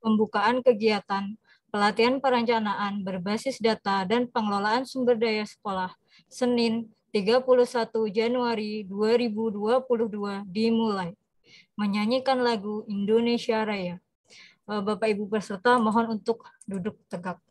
pembukaan kegiatan pelatihan perencanaan berbasis data dan pengelolaan sumber daya sekolah Senin 31 Januari 2022 dimulai. Menyanyikan lagu Indonesia Raya. Bapak Ibu peserta mohon untuk duduk tegak.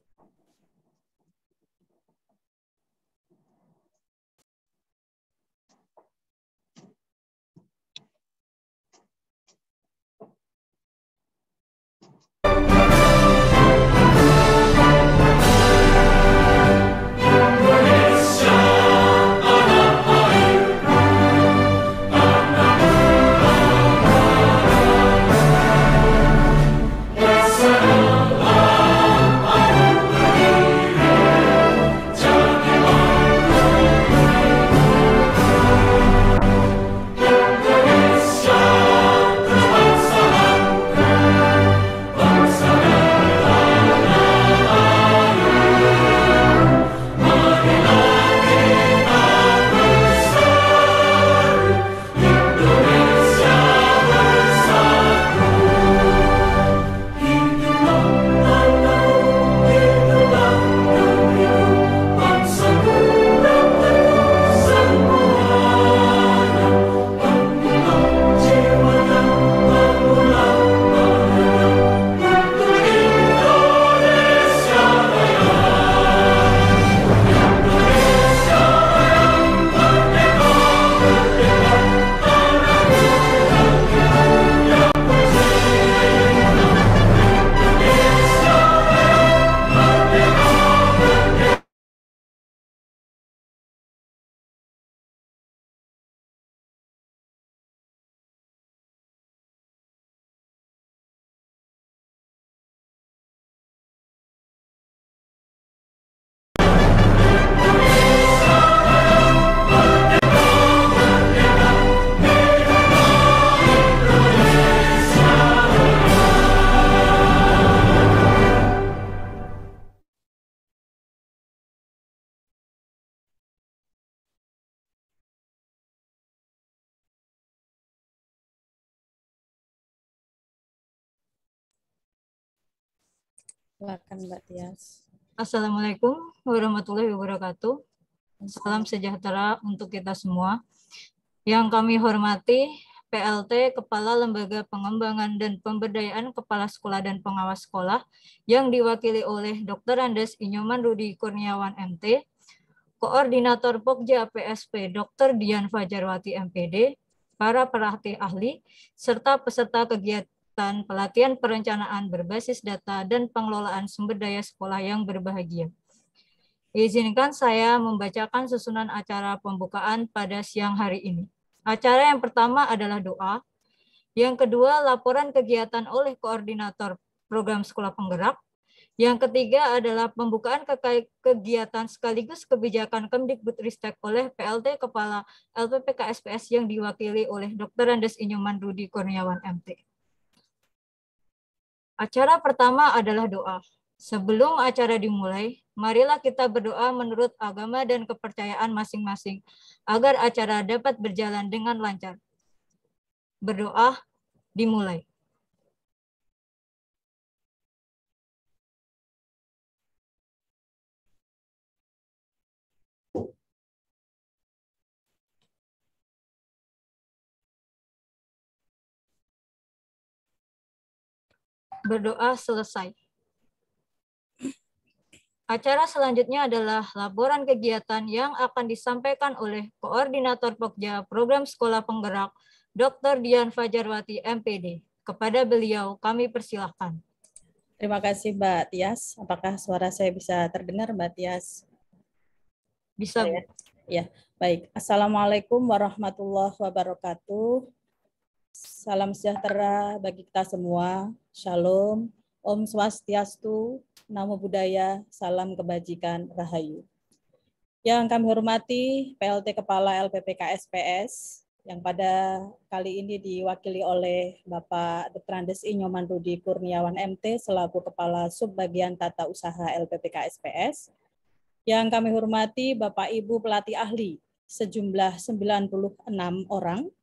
Silakan Mbak Tias. Assalamualaikum warahmatullahi wabarakatuh. Salam sejahtera untuk kita semua. Yang kami hormati PLT Kepala Lembaga Pengembangan dan Pemberdayaan Kepala Sekolah dan Pengawas Sekolah yang diwakili oleh Dr. Andes Inyoman Rudi Kurniawan MT, Koordinator Pokja PSP Dr. Dian Fajarwati MPD, para pelatih ahli, serta peserta kegiatan pelatihan perencanaan berbasis data dan pengelolaan sumber daya sekolah yang berbahagia. Izinkan saya membacakan susunan acara pembukaan pada siang hari ini. Acara yang pertama adalah doa, yang kedua laporan kegiatan oleh koordinator program sekolah penggerak, yang ketiga adalah pembukaan kegiatan sekaligus kebijakan Kemdikbudristek oleh PLT Kepala LPP KSPS yang diwakili oleh Dr. Andes Inyoman Rudi Kurniawan MT. Acara pertama adalah doa. Sebelum acara dimulai, marilah kita berdoa menurut agama dan kepercayaan masing-masing agar acara dapat berjalan dengan lancar. Berdoa dimulai. Berdoa selesai. Acara selanjutnya adalah laporan kegiatan yang akan disampaikan oleh Koordinator Pokja Program Sekolah Penggerak, Dr. Dian Fajarwati MPD. Kepada beliau kami persilahkan. Terima kasih Mbak Tias. Apakah suara saya bisa terdengar Mbak Tias? Bisa, Bu. Ya, baik. Assalamualaikum warahmatullahi wabarakatuh. Salam sejahtera bagi kita semua. Shalom. Om Swastiastu, Namo Buddhaya, salam kebajikan, rahayu. Yang kami hormati PLT Kepala LPP KSPS, yang pada kali ini diwakili oleh Bapak Dr. Andes Inyoman Rudi Kurniawan MT selaku Kepala Subbagian Tata Usaha LPP KSPS. Yang kami hormati Bapak Ibu pelatih ahli sejumlah 96 orang,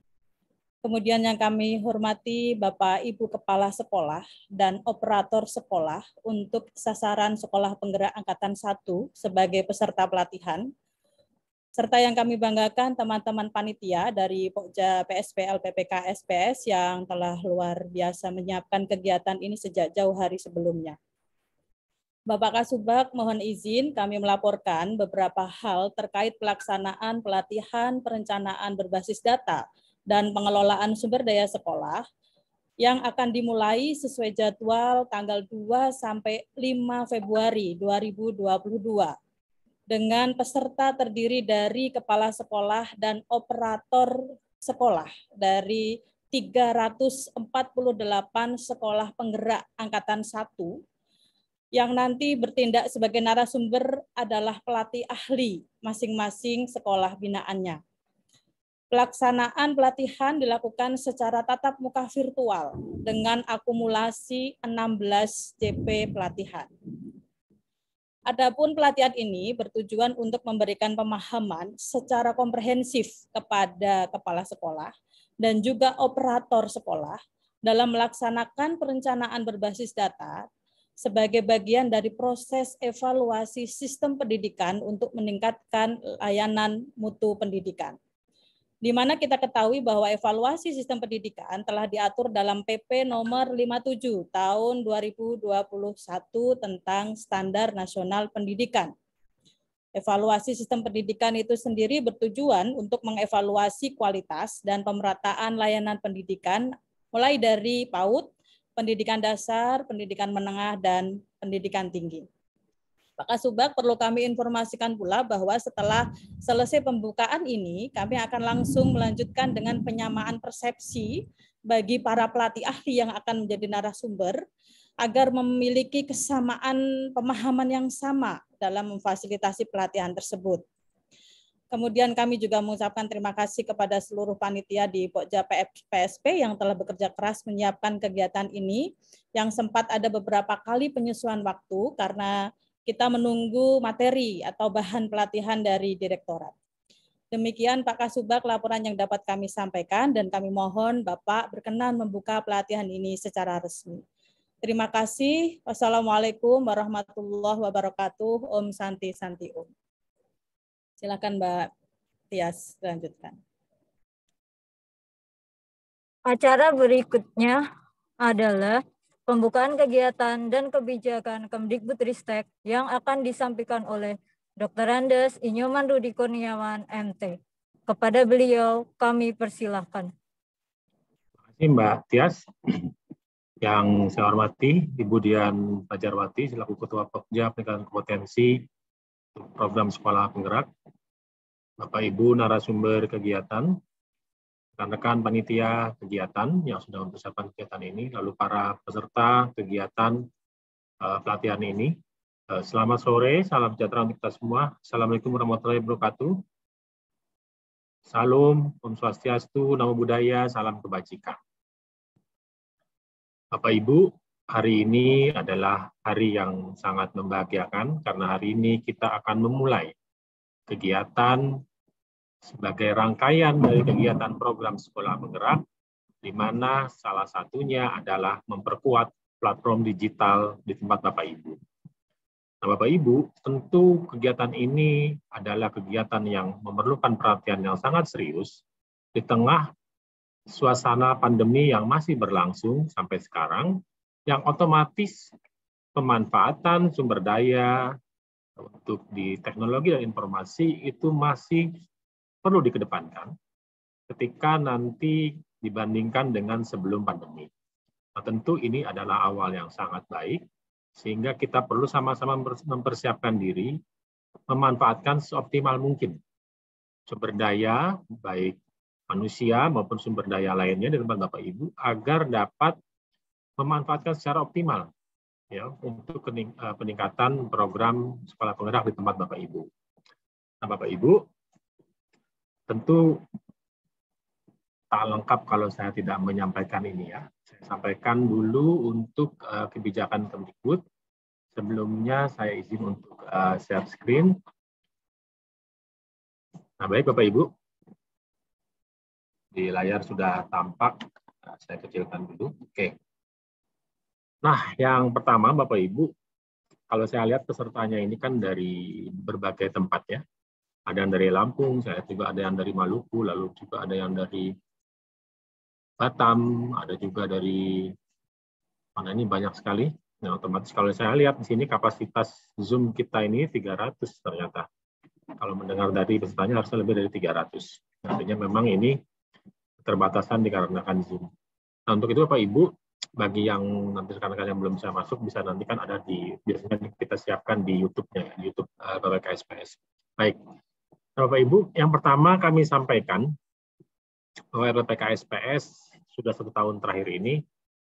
Kemudian yang kami hormati Bapak Ibu Kepala Sekolah dan Operator Sekolah untuk sasaran Sekolah Penggerak Angkatan 1 sebagai peserta pelatihan. Serta yang kami banggakan teman-teman panitia dari Pokja PSP LPPK SPS yang telah luar biasa menyiapkan kegiatan ini sejak jauh hari sebelumnya. Bapak Kasubag, mohon izin kami melaporkan beberapa hal terkait pelaksanaan pelatihan perencanaan berbasis data dan pengelolaan sumber daya sekolah yang akan dimulai sesuai jadwal tanggal 2 sampai 5 Februari 2022 dengan peserta terdiri dari kepala sekolah dan operator sekolah dari 348 sekolah penggerak angkatan 1 yang nanti bertindak sebagai narasumber adalah pelatih ahli masing-masing sekolah binaannya. Pelaksanaan pelatihan dilakukan secara tatap muka virtual dengan akumulasi 16 JP pelatihan. Adapun pelatihan ini bertujuan untuk memberikan pemahaman secara komprehensif kepada kepala sekolah dan juga operator sekolah dalam melaksanakan perencanaan berbasis data sebagai bagian dari proses evaluasi sistem pendidikan untuk meningkatkan layanan mutu pendidikan. Di mana kita ketahui bahwa evaluasi sistem pendidikan telah diatur dalam PP nomor 57 tahun 2021 tentang Standar Nasional Pendidikan. Evaluasi sistem pendidikan itu sendiri bertujuan untuk mengevaluasi kualitas dan pemerataan layanan pendidikan mulai dari PAUD, pendidikan dasar, pendidikan menengah, dan pendidikan tinggi. Pak Kasubag, perlu kami informasikan pula bahwa setelah selesai pembukaan ini, kami akan langsung melanjutkan dengan penyamaan persepsi bagi para pelatih ahli yang akan menjadi narasumber, agar memiliki kesamaan pemahaman yang sama dalam memfasilitasi pelatihan tersebut. Kemudian kami juga mengucapkan terima kasih kepada seluruh panitia di Pokja PSP yang telah bekerja keras menyiapkan kegiatan ini, yang sempat ada beberapa kali penyesuaian waktu karena kita menunggu materi atau bahan pelatihan dari direktorat. Demikian Pak Kasubag laporan yang dapat kami sampaikan dan kami mohon Bapak berkenan membuka pelatihan ini secara resmi. Terima kasih. Wassalamualaikum warahmatullahi wabarakatuh. Om Santi Santi Om. Silakan Mbak Tias lanjutkan. Acara berikutnya adalah pembukaan kegiatan dan kebijakan Kemdikbudristek yang akan disampaikan oleh Dr. Andes Inyoman Rudi Kurniawan, MT. Kepada beliau, kami persilahkan. Terima kasih Mbak Tias. Yang saya hormati Ibu Dian Fajarwati selaku Ketua Pokja Peningkatan Kompetensi Program Sekolah Penggerak, Bapak Ibu narasumber kegiatan, rekan-rekan panitia kegiatan yang sudah mempersiapkan kegiatan ini, lalu para peserta kegiatan pelatihan ini. Selamat sore, salam sejahtera untuk kita semua. Assalamualaikum warahmatullahi wabarakatuh. Salam, Om Swastiastu, Namo Buddhaya, salam kebajikan. Bapak Ibu, hari ini adalah hari yang sangat membahagiakan karena hari ini kita akan memulai kegiatan sebagai rangkaian dari kegiatan program Sekolah Penggerak, di mana salah satunya adalah memperkuat platform digital di tempat Bapak Ibu. Nah, Bapak Ibu, tentu kegiatan ini adalah kegiatan yang memerlukan perhatian yang sangat serius di tengah suasana pandemi yang masih berlangsung sampai sekarang, yang otomatis pemanfaatan sumber daya untuk di teknologi dan informasi itu masih perlu dikedepankan ketika nanti dibandingkan dengan sebelum pandemi. Nah, tentu ini adalah awal yang sangat baik, sehingga kita perlu sama-sama mempersiapkan diri, memanfaatkan seoptimal mungkin sumber daya, baik manusia maupun sumber daya lainnya di tempat Bapak Ibu, agar dapat memanfaatkan secara optimal ya untuk peningkatan program Sekolah Penggerak di tempat Bapak Ibu. Nah, Bapak Ibu, tentu tak lengkap kalau saya tidak menyampaikan ini ya. Saya sampaikan dulu untuk kebijakan Kemdikbud. Sebelumnya saya izin untuk share screen. Nah, baik Bapak Ibu. Di layar sudah tampak, nah, saya kecilkan dulu. Oke. Nah, yang pertama Bapak Ibu, kalau saya lihat pesertanya ini kan dari berbagai tempat ya. Ada yang dari Lampung, saya juga ada yang dari Maluku, lalu juga ada yang dari Batam, ada juga dari mana ini banyak sekali. Nah, otomatis kalau saya lihat di sini kapasitas Zoom kita ini 300 ternyata. Kalau mendengar dari pesertanya harusnya lebih dari 300. Artinya memang ini keterbatasan dikarenakan Zoom. Nah, untuk itu Bapak Ibu, bagi yang nanti rekan-rekan yang belum bisa masuk, bisa nanti kan ada biasanya kita siapkan di YouTube-nya, di YouTube RPPKSPS. Baik, nah, Bapak Ibu, yang pertama kami sampaikan bahwa RPPKSPS sudah 1 tahun terakhir ini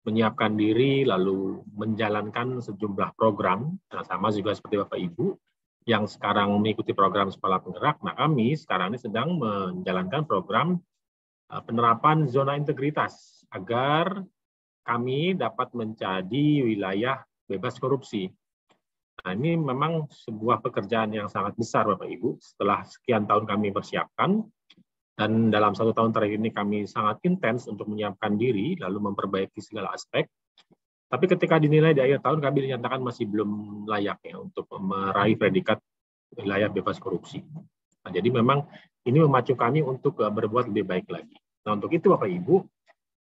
menyiapkan diri lalu menjalankan sejumlah program. Nah, sama juga seperti Bapak Ibu yang sekarang mengikuti program Sekolah Penggerak. Nah, kami sekarang ini sedang menjalankan program penerapan zona integritas agar kami dapat menjadi wilayah bebas korupsi. Nah, ini memang sebuah pekerjaan yang sangat besar, Bapak Ibu. Setelah sekian tahun kami persiapkan, dan dalam 1 tahun terakhir ini kami sangat intens untuk menyiapkan diri, lalu memperbaiki segala aspek. Tapi ketika dinilai di akhir tahun, kami dinyatakan masih belum layak ya untuk meraih predikat wilayah bebas korupsi. Nah, jadi memang ini memacu kami untuk berbuat lebih baik lagi. Nah, untuk itu Bapak Ibu,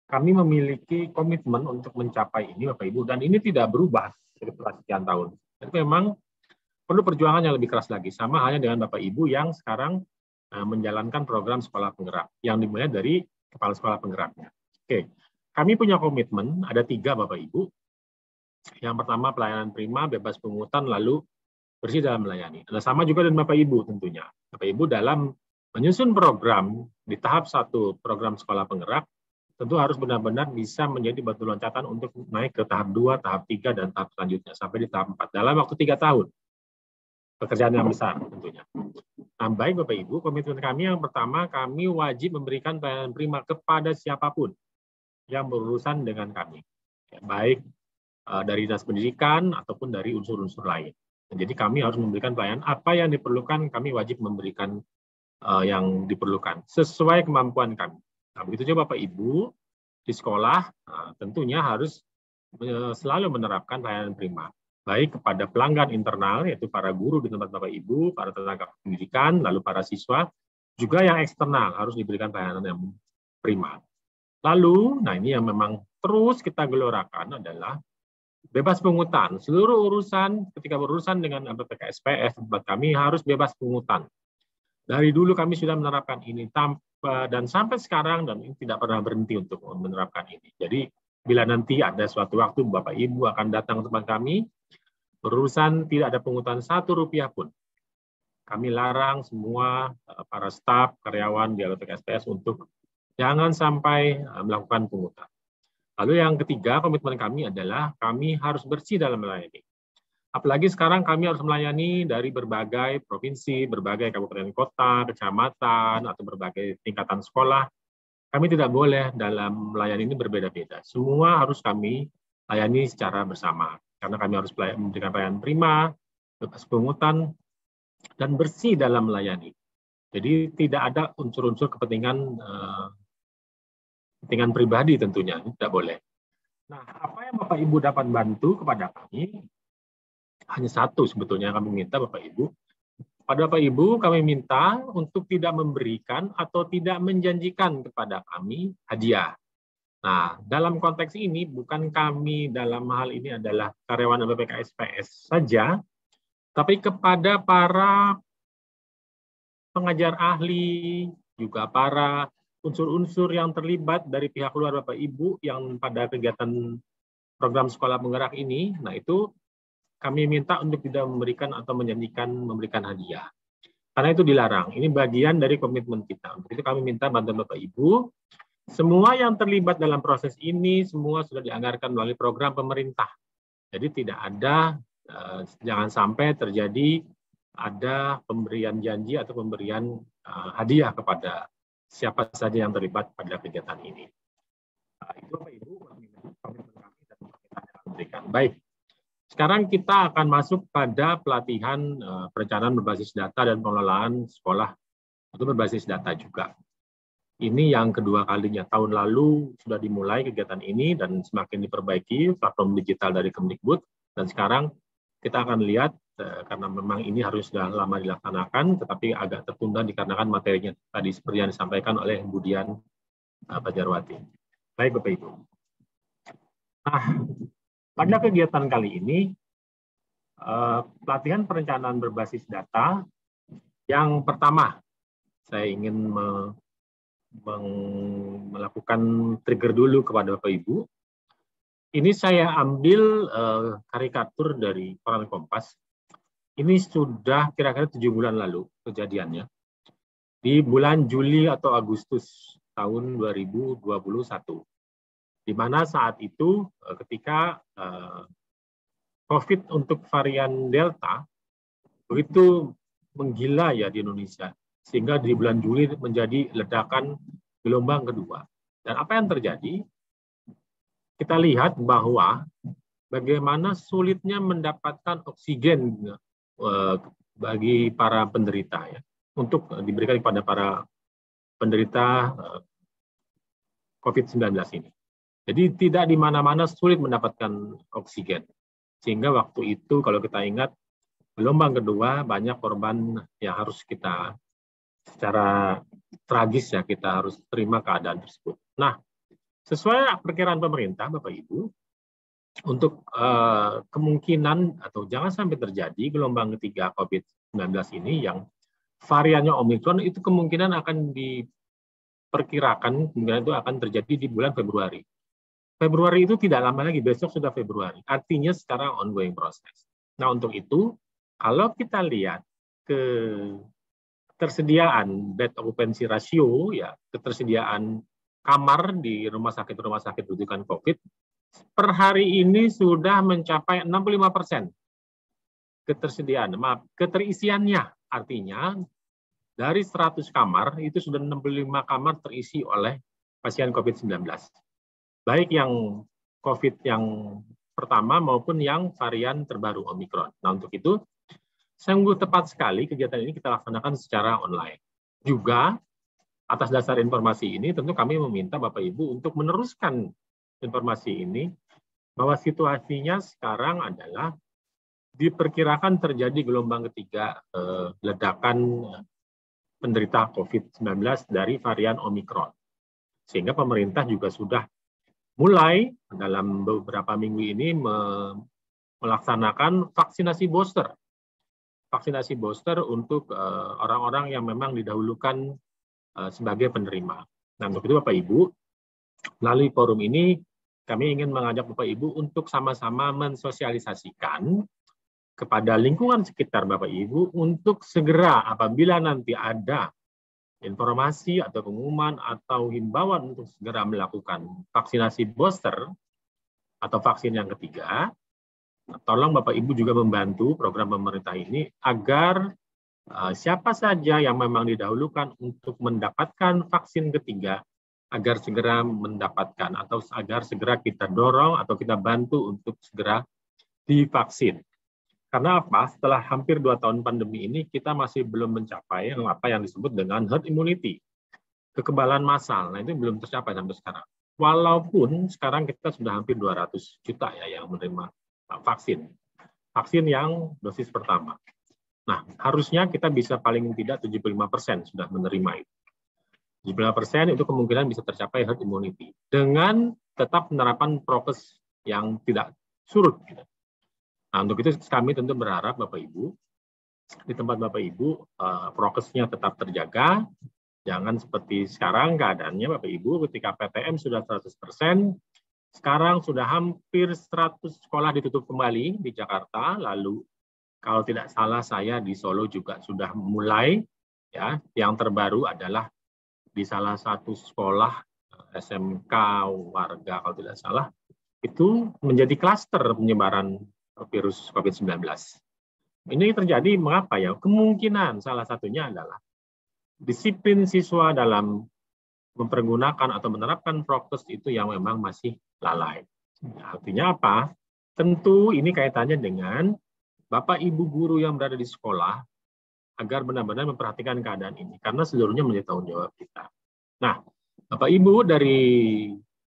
kami memiliki komitmen untuk mencapai ini Bapak Ibu, dan ini tidak berubah setelah sekian tahun. Jadi memang perlu perjuangan yang lebih keras lagi, sama halnya dengan Bapak Ibu yang sekarang menjalankan program Sekolah Penggerak, yang dimulai dari Kepala Sekolah Penggeraknya. Oke, kami punya komitmen, ada 3 Bapak Ibu. Yang pertama pelayanan prima, bebas pungutan, lalu bersih dalam melayani. Nah, sama juga dengan Bapak Ibu tentunya. Bapak Ibu dalam menyusun program di tahap 1 program Sekolah Penggerak, tentu harus benar-benar bisa menjadi batu loncatan untuk naik ke tahap 2, tahap 3, dan tahap selanjutnya, sampai di tahap 4, dalam waktu 3 tahun. Pekerjaan yang besar tentunya. Nah, baik Bapak Ibu, komitmen kami yang pertama, kami wajib memberikan pelayanan prima kepada siapapun yang berurusan dengan kami. Baik dari dinas pendidikan ataupun dari unsur-unsur lain. Jadi kami harus memberikan pelayanan apa yang diperlukan, kami wajib memberikan yang diperlukan sesuai kemampuan kami. Nah, begitu juga Bapak Ibu di sekolah tentunya harus selalu menerapkan pelayanan prima, baik kepada pelanggan internal yaitu para guru di tempat Bapak Ibu, para tenaga pendidikan, lalu para siswa, juga yang eksternal harus diberikan pelayanan yang prima. Lalu, nah ini yang memang terus kita gelorakan adalah bebas pungutan. Seluruh urusan ketika berurusan dengan RPPKSPS tempat kami harus bebas pungutan. Dari dulu kami sudah menerapkan ini dan sampai sekarang, dan ini tidak pernah berhenti untuk menerapkan ini. Jadi bila nanti ada suatu waktu Bapak Ibu akan datang ke tempat kami, berurusan tidak ada pungutan Rp1 pun. Kami larang semua para staf, karyawan di RPPKSPS untuk jangan sampai melakukan pungutan. Lalu yang ketiga, komitmen kami adalah kami harus bersih dalam melayani. Apalagi sekarang kami harus melayani dari berbagai provinsi, berbagai kabupaten kota, kecamatan, atau berbagai tingkatan sekolah. Kami tidak boleh dalam melayani ini berbeda-beda. Semua harus kami layani secara bersama. Karena kami harus memberikan pelayanan prima, bebas pungutan, dan bersih dalam melayani. Jadi tidak ada unsur-unsur kepentingan pribadi tentunya, tidak boleh. Nah, apa yang Bapak Ibu dapat bantu kepada kami, hanya satu sebetulnya yang kami minta Bapak Ibu. Pada Bapak Ibu kami minta untuk tidak memberikan atau tidak menjanjikan kepada kami hadiah. Nah, dalam konteks ini bukan kami dalam hal ini adalah karyawan RPPKSPS saja, tapi kepada para pengajar ahli, juga para unsur-unsur yang terlibat dari pihak luar Bapak Ibu yang pada kegiatan program Sekolah Penggerak ini, nah itu kami minta untuk tidak memberikan atau menjanjikan memberikan hadiah. Karena itu dilarang, ini bagian dari komitmen kita. Untuk itu kami minta bantuan Bapak Ibu, semua yang terlibat dalam proses ini, semua sudah dianggarkan melalui program pemerintah. Jadi tidak ada, jangan sampai terjadi ada pemberian janji atau pemberian hadiah kepada siapa saja yang terlibat pada kegiatan ini. Itu Bapak Ibu, komitmen kami dan kita akan berikan. Baik, sekarang kita akan masuk pada pelatihan perencanaan berbasis data dan pengelolaan sekolah itu berbasis data juga. Ini yang kedua kalinya. Tahun lalu sudah dimulai kegiatan ini dan semakin diperbaiki platform digital dari Kemdikbud. Dan sekarang kita akan lihat, karena memang ini harus sudah lama dilaksanakan, tetapi agak tertunda dikarenakan materinya tadi seperti yang disampaikan oleh Budian Pajarwati. Baik Bapak Ibu. Nah, pada kegiatan kali ini, pelatihan perencanaan berbasis data yang pertama, saya ingin melakukan trigger dulu kepada Bapak Ibu. Ini saya ambil karikatur dari koran Kompas. Ini sudah kira-kira 7 bulan lalu kejadiannya. Di bulan Juli atau Agustus tahun 2021. Di mana saat itu ketika COVID untuk varian Delta begitu menggila ya di Indonesia. Sehingga di bulan Juli menjadi ledakan gelombang kedua. Dan apa yang terjadi? Kita lihat bahwa bagaimana sulitnya mendapatkan oksigen bagi para penderita ya, untuk diberikan kepada para penderita COVID-19 ini. Jadi tidak di mana-mana sulit mendapatkan oksigen. Sehingga waktu itu kalau kita ingat gelombang kedua banyak korban yang harus kita secara tragis ya kita harus terima keadaan tersebut. Nah, sesuai perkiraan pemerintah Bapak Ibu, untuk kemungkinan atau jangan sampai terjadi gelombang ketiga COVID-19 ini yang variannya Omicron itu kemungkinan akan diperkirakan kemungkinan itu akan terjadi di bulan Februari. Februari itu tidak lama lagi, besok sudah Februari. Artinya sekarang ongoing proses. Nah, untuk itu kalau kita lihat ketersediaan bed occupancy ratio, ya ketersediaan kamar di rumah sakit rujukan COVID, per hari ini sudah mencapai 65% keterisiannya. Artinya dari 100 kamar, itu sudah 65 kamar terisi oleh pasien COVID-19. Baik yang COVID yang pertama maupun yang varian terbaru Omicron. Nah, untuk itu, sungguh tepat sekali kegiatan ini kita laksanakan secara online. Juga atas dasar informasi ini tentu kami meminta Bapak Ibu untuk meneruskan informasi ini bahwa situasinya sekarang adalah diperkirakan terjadi gelombang ketiga ledakan penderita COVID-19 dari varian Omicron. Sehingga pemerintah juga sudah mulai dalam beberapa minggu ini melaksanakan vaksinasi booster. Vaksinasi booster untuk orang-orang yang memang didahulukan sebagai penerima. Nah, untuk itu Bapak Ibu, melalui forum ini kami ingin mengajak Bapak Ibu untuk sama-sama mensosialisasikan kepada lingkungan sekitar Bapak Ibu untuk segera apabila nanti ada informasi atau pengumuman atau himbauan untuk segera melakukan vaksinasi booster atau vaksin yang ketiga, tolong Bapak Ibu juga membantu program pemerintah ini agar siapa saja yang memang didahulukan untuk mendapatkan vaksin ketiga agar segera mendapatkan atau agar segera kita dorong atau kita bantu untuk segera divaksin. Karena apa? Setelah hampir 2 tahun pandemi ini kita masih belum mencapai apa yang disebut dengan herd immunity, kekebalan massal. Nah, itu belum tercapai sampai sekarang. Walaupun sekarang kita sudah hampir 200 juta ya yang menerima vaksin yang dosis pertama. Nah, harusnya kita bisa paling tidak 75% sudah menerima itu. 75% itu kemungkinan bisa tercapai herd immunity dengan tetap penerapan prokes yang tidak surut. Nah, untuk itu kami tentu berharap Bapak Ibu di tempat Bapak Ibu prokesnya tetap terjaga. Jangan seperti sekarang keadaannya Bapak Ibu ketika PTM sudah 100%. Sekarang sudah hampir 100 sekolah ditutup kembali di Jakarta, lalu kalau tidak salah saya di Solo juga sudah mulai, ya. Yang terbaru adalah di salah satu sekolah SMK warga kalau tidak salah, itu menjadi klaster penyebaran virus COVID-19. Ini terjadi mengapa ya? Kemungkinan salah satunya adalah disiplin siswa dalam mempergunakan atau menerapkan prokes itu yang memang masih lalai. Artinya apa? Tentu ini kaitannya dengan Bapak Ibu guru yang berada di sekolah agar benar-benar memperhatikan keadaan ini karena seluruhnya menjadi tanggung jawab kita. Nah, Bapak Ibu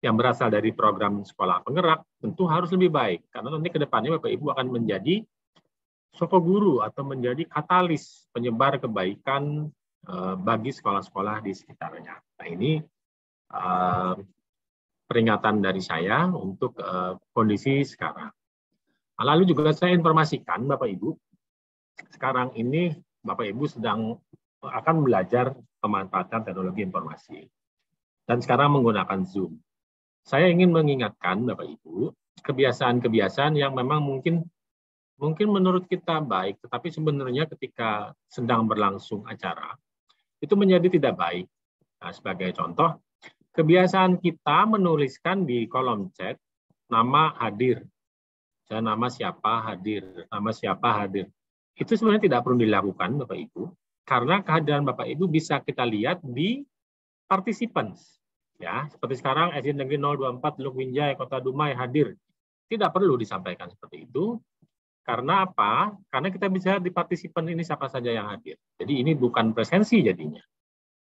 yang berasal dari program sekolah penggerak tentu harus lebih baik, karena nanti ke depannya Bapak Ibu akan menjadi soko guru atau menjadi katalis penyebar kebaikan bagi sekolah-sekolah di sekitarnya. Nah, ini peringatan dari saya untuk kondisi sekarang. Lalu juga saya informasikan Bapak Ibu, sekarang ini Bapak Ibu akan belajar pemanfaatan teknologi informasi. Dan sekarang menggunakan Zoom. Saya ingin mengingatkan Bapak Ibu, kebiasaan-kebiasaan yang memang mungkin menurut kita baik, tetapi sebenarnya ketika sedang berlangsung acara, itu menjadi tidak baik. Nah, sebagai contoh, kebiasaan kita menuliskan di kolom chat nama hadir. Nama siapa hadir. Itu sebenarnya tidak perlu dilakukan Bapak Ibu, karena kehadiran Bapak Ibu bisa kita lihat di participants. Ya, seperti sekarang SD Negeri 024 Teluk Binjai, Kota Dumai hadir. Tidak perlu disampaikan seperti itu. Karena apa? Karena kita bisa di partisipan ini siapa saja yang hadir. Jadi ini bukan presensi jadinya.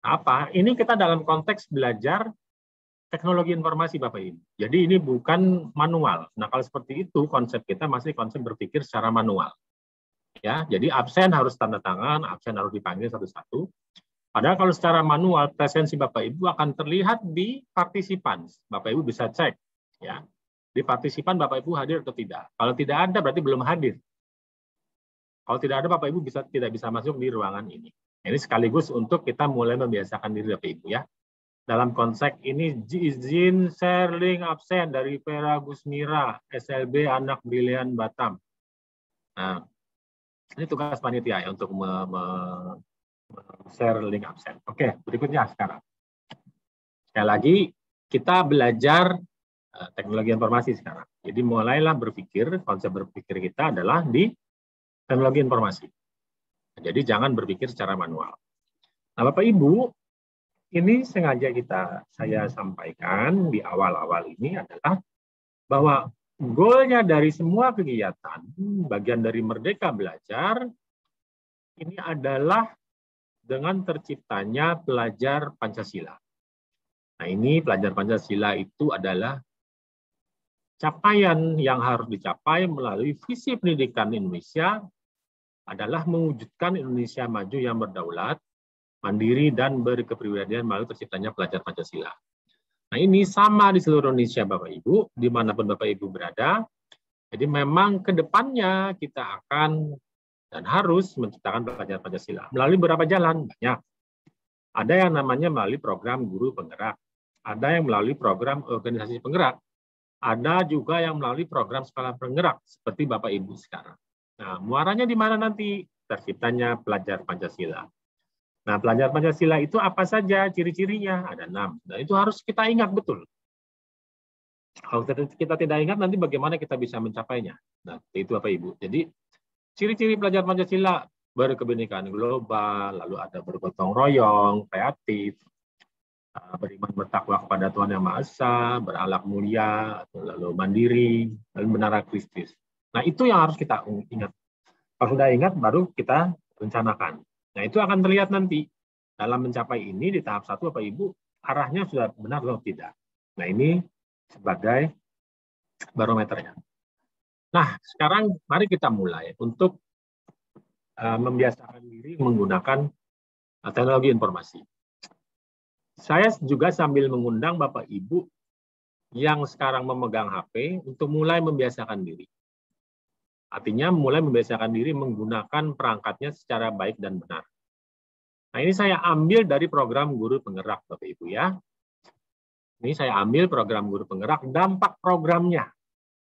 Apa? Ini kita dalam konteks belajar teknologi informasi Bapak Ibu. Jadi ini bukan manual. Nah, kalau seperti itu konsep kita masih konsep berpikir secara manual. Ya, jadi absen harus tanda tangan, absen harus dipanggil satu-satu. Padahal kalau secara manual presensi Bapak Ibu akan terlihat di partisipan. Bapak Ibu bisa cek ya. Di partisipan Bapak Ibu hadir atau tidak. Kalau tidak ada berarti belum hadir. Kalau tidak ada Bapak Ibu tidak bisa masuk di ruangan ini. Ini sekaligus untuk kita mulai membiasakan diri Bapak Ibu ya. Dalam konsep ini izin share link absen dari Vera Gusmira, SLB Anak Brilian Batam. Nah, ini tugas panitia ya untuk share link absen. Oke, berikutnya sekarang. Sekali lagi, kita belajar teknologi informasi sekarang. Jadi mulailah berpikir, konsep berpikir kita adalah di teknologi informasi. Jadi jangan berpikir secara manual. Nah, Bapak Ibu, ini sengaja saya sampaikan di awal-awal ini adalah bahwa goalnya dari semua kegiatan, bagian dari Merdeka Belajar, ini adalah dengan terciptanya pelajar Pancasila. Nah, ini pelajar Pancasila itu adalah capaian yang harus dicapai melalui visi pendidikan Indonesia adalah mewujudkan Indonesia maju yang berdaulat, mandiri, dan berkepribadian melalui terciptanya pelajar Pancasila. Nah, ini sama di seluruh Indonesia, Bapak Ibu, dimanapun Bapak Ibu berada. Jadi memang ke depannya kita akan dan harus menciptakan pelajar Pancasila. Melalui beberapa jalan, banyak. Ada yang namanya melalui program guru penggerak. Ada yang melalui program organisasi penggerak. Ada juga yang melalui program sekolah penggerak, seperti Bapak Ibu sekarang. Nah, muaranya di mana nanti? Terciptanya pelajar Pancasila. Nah, pelajar Pancasila itu apa saja ciri-cirinya? Ada 6. Nah, itu harus kita ingat betul. Kalau kita tidak ingat, nanti bagaimana kita bisa mencapainya? Nah, itu Bapak Ibu. Jadi, ciri-ciri pelajar Pancasila berkebinekaan global, lalu ada bergotong royong, kreatif, beriman bertakwa kepada Tuhan Yang Maha Esa, berakhlak mulia, lalu mandiri, lalu menara Kristus. Nah, itu yang harus kita ingat. Kalau sudah ingat, baru kita rencanakan. Nah, itu akan terlihat nanti dalam mencapai ini di tahap 1 Bapak Ibu arahnya sudah benar atau tidak. Nah, ini sebagai barometernya. Nah, sekarang mari kita mulai untuk membiasakan diri menggunakan teknologi informasi. Saya juga sambil mengundang Bapak Ibu yang sekarang memegang HP untuk mulai membiasakan diri. Artinya mulai membiasakan diri menggunakan perangkatnya secara baik dan benar. Nah, ini saya ambil dari program Guru Penggerak, Bapak Ibu ya. Ini saya ambil program Guru Penggerak, dampak programnya.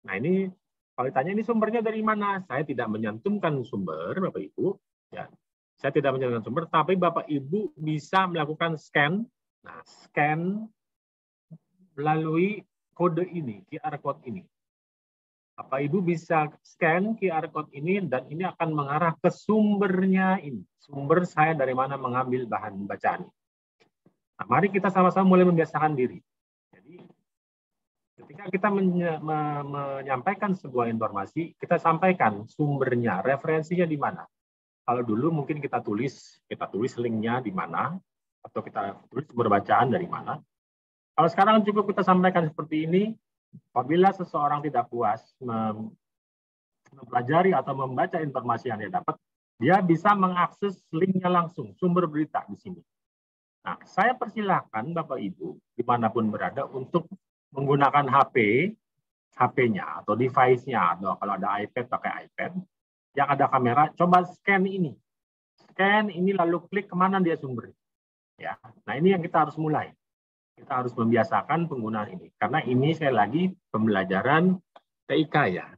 Nah, ini kalau ditanya ini sumbernya dari mana? Saya tidak menyantumkan sumber, Bapak Ibu. Ya, saya tidak menyantumkan sumber, tapi Bapak Ibu bisa melakukan scan. Nah, scan melalui kode ini, QR code ini. Bapak Ibu bisa scan QR code ini dan ini akan mengarah ke sumbernya ini. Sumber saya dari mana mengambil bahan bacaan. Nah, mari kita sama-sama mulai membiasakan diri. Jadi ketika kita menyampaikan sebuah informasi, kita sampaikan sumbernya, referensinya di mana. Kalau dulu mungkin kita tulis linknya di mana, atau kita tulis sumber bacaan dari mana. Kalau sekarang cukup kita sampaikan seperti ini, apabila seseorang tidak puas mempelajari atau membaca informasi yang dia dapat, dia bisa mengakses linknya langsung, sumber berita di sini. Nah, saya persilahkan Bapak Ibu, dimanapun berada, untuk menggunakan HP-nya atau device-nya, atau kalau ada iPad, pakai iPad, yang ada kamera, coba scan ini. Scan ini lalu klik kemana dia sumber. Ya, nah ini yang kita harus mulai. Kita harus membiasakan penggunaan ini. Karena ini sekali lagi pembelajaran TIK ya,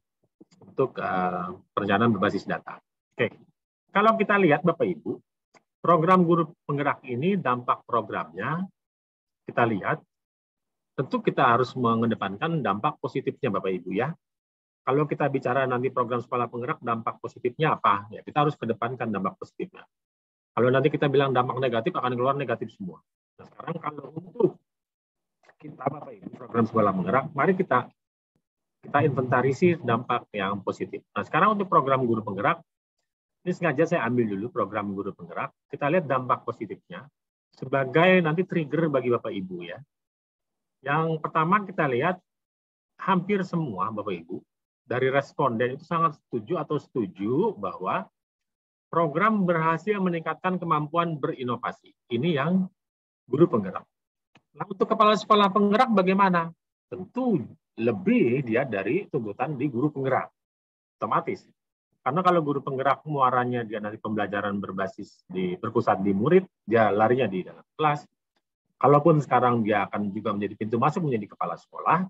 untuk perencanaan berbasis data. Oke, kalau kita lihat Bapak Ibu, program guru penggerak ini dampak programnya, kita lihat, tentu kita harus mengedepankan dampak positifnya Bapak Ibu ya. Kalau kita bicara nanti program sekolah penggerak, dampak positifnya apa? Ya, kita harus kedepankan dampak positifnya. Kalau nanti kita bilang dampak negatif, akan keluar negatif semua. Nah, sekarang kalau untuk kita Bapak Ibu program sekolah penggerak, mari kita inventarisir dampak yang positif. Nah, sekarang untuk program guru penggerak, ini sengaja saya ambil dulu program guru penggerak. Kita lihat dampak positifnya sebagai nanti trigger bagi Bapak Ibu ya. Yang pertama kita lihat hampir semua Bapak Ibu dari responden itu sangat setuju atau setuju bahwa program berhasil meningkatkan kemampuan berinovasi. Ini yang guru penggerak. Nah, untuk kepala sekolah penggerak bagaimana? Tentu lebih dia dari tuntutan di guru penggerak. Otomatis. Karena kalau guru penggerak muaranya dia nanti pembelajaran berpusat di murid, dia larinya di dalam kelas. Kalaupun sekarang dia akan juga menjadi pintu masuk menjadi kepala sekolah.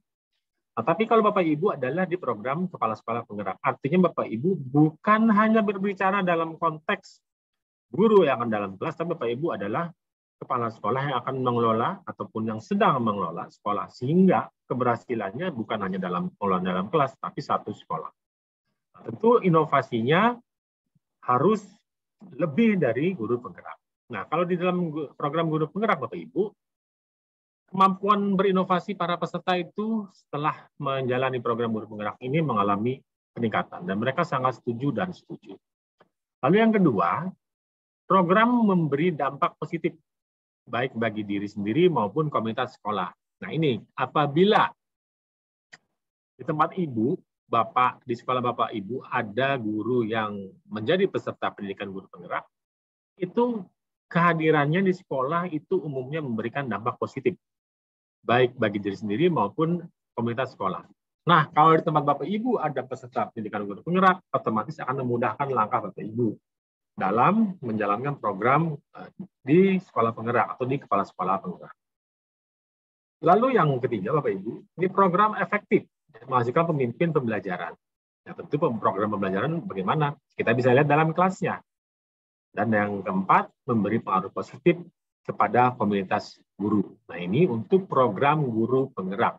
Nah, tapi kalau Bapak Ibu adalah di program kepala sekolah penggerak. Artinya Bapak Ibu bukan hanya berbicara dalam konteks guru yang akan dalam kelas, tapi Bapak Ibu adalah kepala sekolah yang akan mengelola ataupun yang sedang mengelola sekolah. Sehingga keberhasilannya bukan hanya dalam pengelolaan dalam kelas, tapi satu sekolah. Nah, tentu inovasinya harus lebih dari guru penggerak. Nah, kalau di dalam program guru penggerak Bapak Ibu, kemampuan berinovasi para peserta itu setelah menjalani program guru penggerak ini mengalami peningkatan dan mereka sangat setuju dan setuju. Lalu yang kedua, program memberi dampak positif baik bagi diri sendiri maupun komunitas sekolah. Nah ini apabila di tempat Ibu, Bapak, di sekolah Bapak Ibu ada guru yang menjadi peserta pendidikan guru penggerak, itu kehadirannya di sekolah itu umumnya memberikan dampak positif baik bagi diri sendiri maupun komunitas sekolah. Nah, kalau di tempat Bapak Ibu ada peserta pendidikan guru penggerak, otomatis akan memudahkan langkah Bapak Ibu dalam menjalankan program di sekolah penggerak atau di kepala sekolah penggerak. Lalu yang ketiga Bapak Ibu, ini program efektif menghasilkan pemimpin pembelajaran. Ya, tentu program pembelajaran bagaimana? Kita bisa lihat dalam kelasnya. Dan yang keempat, memberi pengaruh positif kepada komunitas guru. Nah ini untuk program guru penggerak.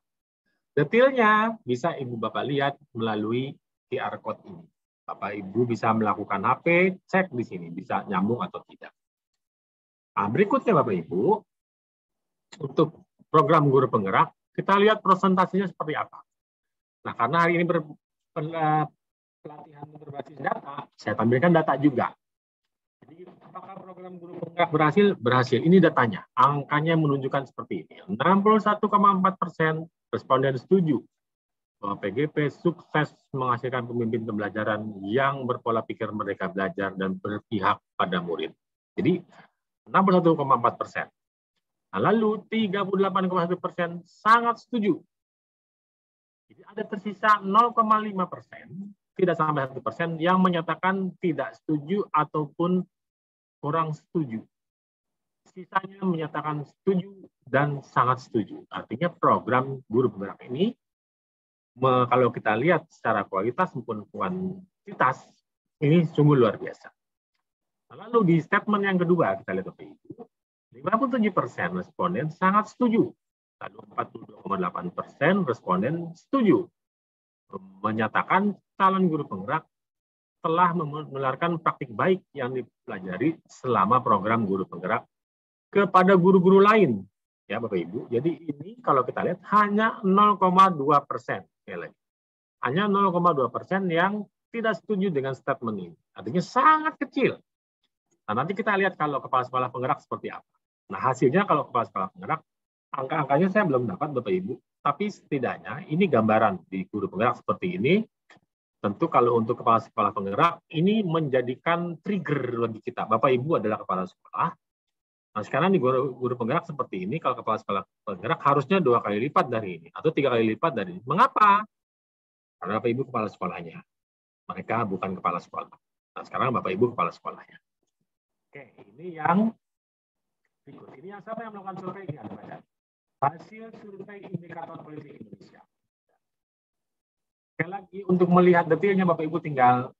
Detailnya bisa Ibu Bapak lihat melalui QR Code ini. Bapak Ibu bisa melakukan HP, cek di sini, bisa nyambung atau tidak. Nah, berikutnya Bapak Ibu, untuk program guru penggerak, kita lihat presentasinya seperti apa. Nah karena hari ini pelatihan berbasis data, saya tampilkan data juga. Jadi, apakah program guru penggerak berhasil? Berhasil. Ini datanya. Angkanya menunjukkan seperti ini. 61,4% responden setuju bahwa PGP sukses menghasilkan pemimpin pembelajaran yang berpola pikir merdeka belajar dan berpihak pada murid. Jadi, 61,4%. Nah, lalu 38,1% sangat setuju. Jadi, ada tersisa 0,5%, tidak sampai 1% yang menyatakan tidak setuju ataupun kurang setuju. Sisanya menyatakan setuju dan sangat setuju. Artinya program guru penggerak ini, kalau kita lihat secara kualitas maupun kuantitas, ini sungguh luar biasa. Lalu di statement yang kedua, kita lihat Bapak Ibu, 57% responden sangat setuju. Lalu 42,8% responden setuju. Menyatakan calon guru penggerak telah menularkan praktik baik yang dipelajari selama program guru penggerak kepada guru-guru lain, ya Bapak Ibu. Jadi ini kalau kita lihat hanya 0,2%, hanya 0,2% yang tidak setuju dengan statement ini. Artinya sangat kecil. Nah nanti kita lihat kalau kepala sekolah penggerak seperti apa. Nah hasilnya kalau kepala sekolah penggerak Angka-angkanya saya belum dapat Bapak Ibu, tapi setidaknya ini gambaran di guru penggerak seperti ini. Tentu kalau untuk kepala sekolah penggerak, ini menjadikan trigger bagi kita. Bapak Ibu adalah kepala sekolah. Nah sekarang di guru penggerak seperti ini, kalau kepala sekolah penggerak harusnya 2 kali lipat dari ini, atau 3 kali lipat dari ini. Mengapa? Karena Bapak Ibu kepala sekolahnya. Mereka bukan kepala sekolah. Nah sekarang Bapak Ibu kepala sekolahnya. Oke, ini yang berikut. Ini yang siapa yang melakukan survei ini? Ada hasil survei indikator politik Indonesia. Sekali lagi, untuk melihat detailnya Bapak Ibu tinggal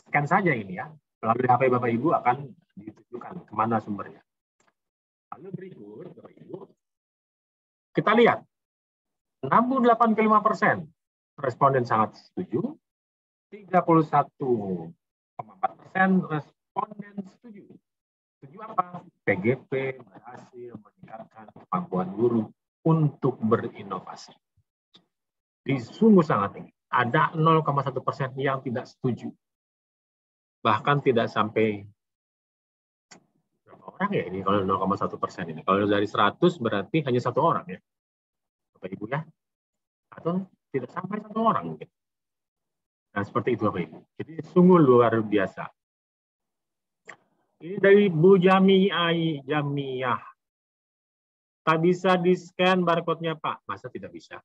scan saja ini ya. Melalui HP Bapak Ibu akan ditunjukkan kemana sumbernya. Lalu berikut Bapak Ibu, kita lihat 68,5% responden sangat setuju, 31,4% responden setuju. Setuju apa? PGP berhasil meningkatkan kemampuan guru untuk berinovasi. Sungguh sangat tinggi. Ada 0,1% yang tidak setuju. Bahkan tidak sampai berapa orang ya ini kalau 0,1% ini. Kalau dari 100 berarti hanya 1 orang ya. Bapak Ibu ya. Atau tidak sampai 1 orang mungkin. Nah, seperti itu Bapak Ibu. Jadi sungguh luar biasa. Ini dari Bu Jamiah. Tak bisa di-scan barcode-nya, Pak. Masa tidak bisa?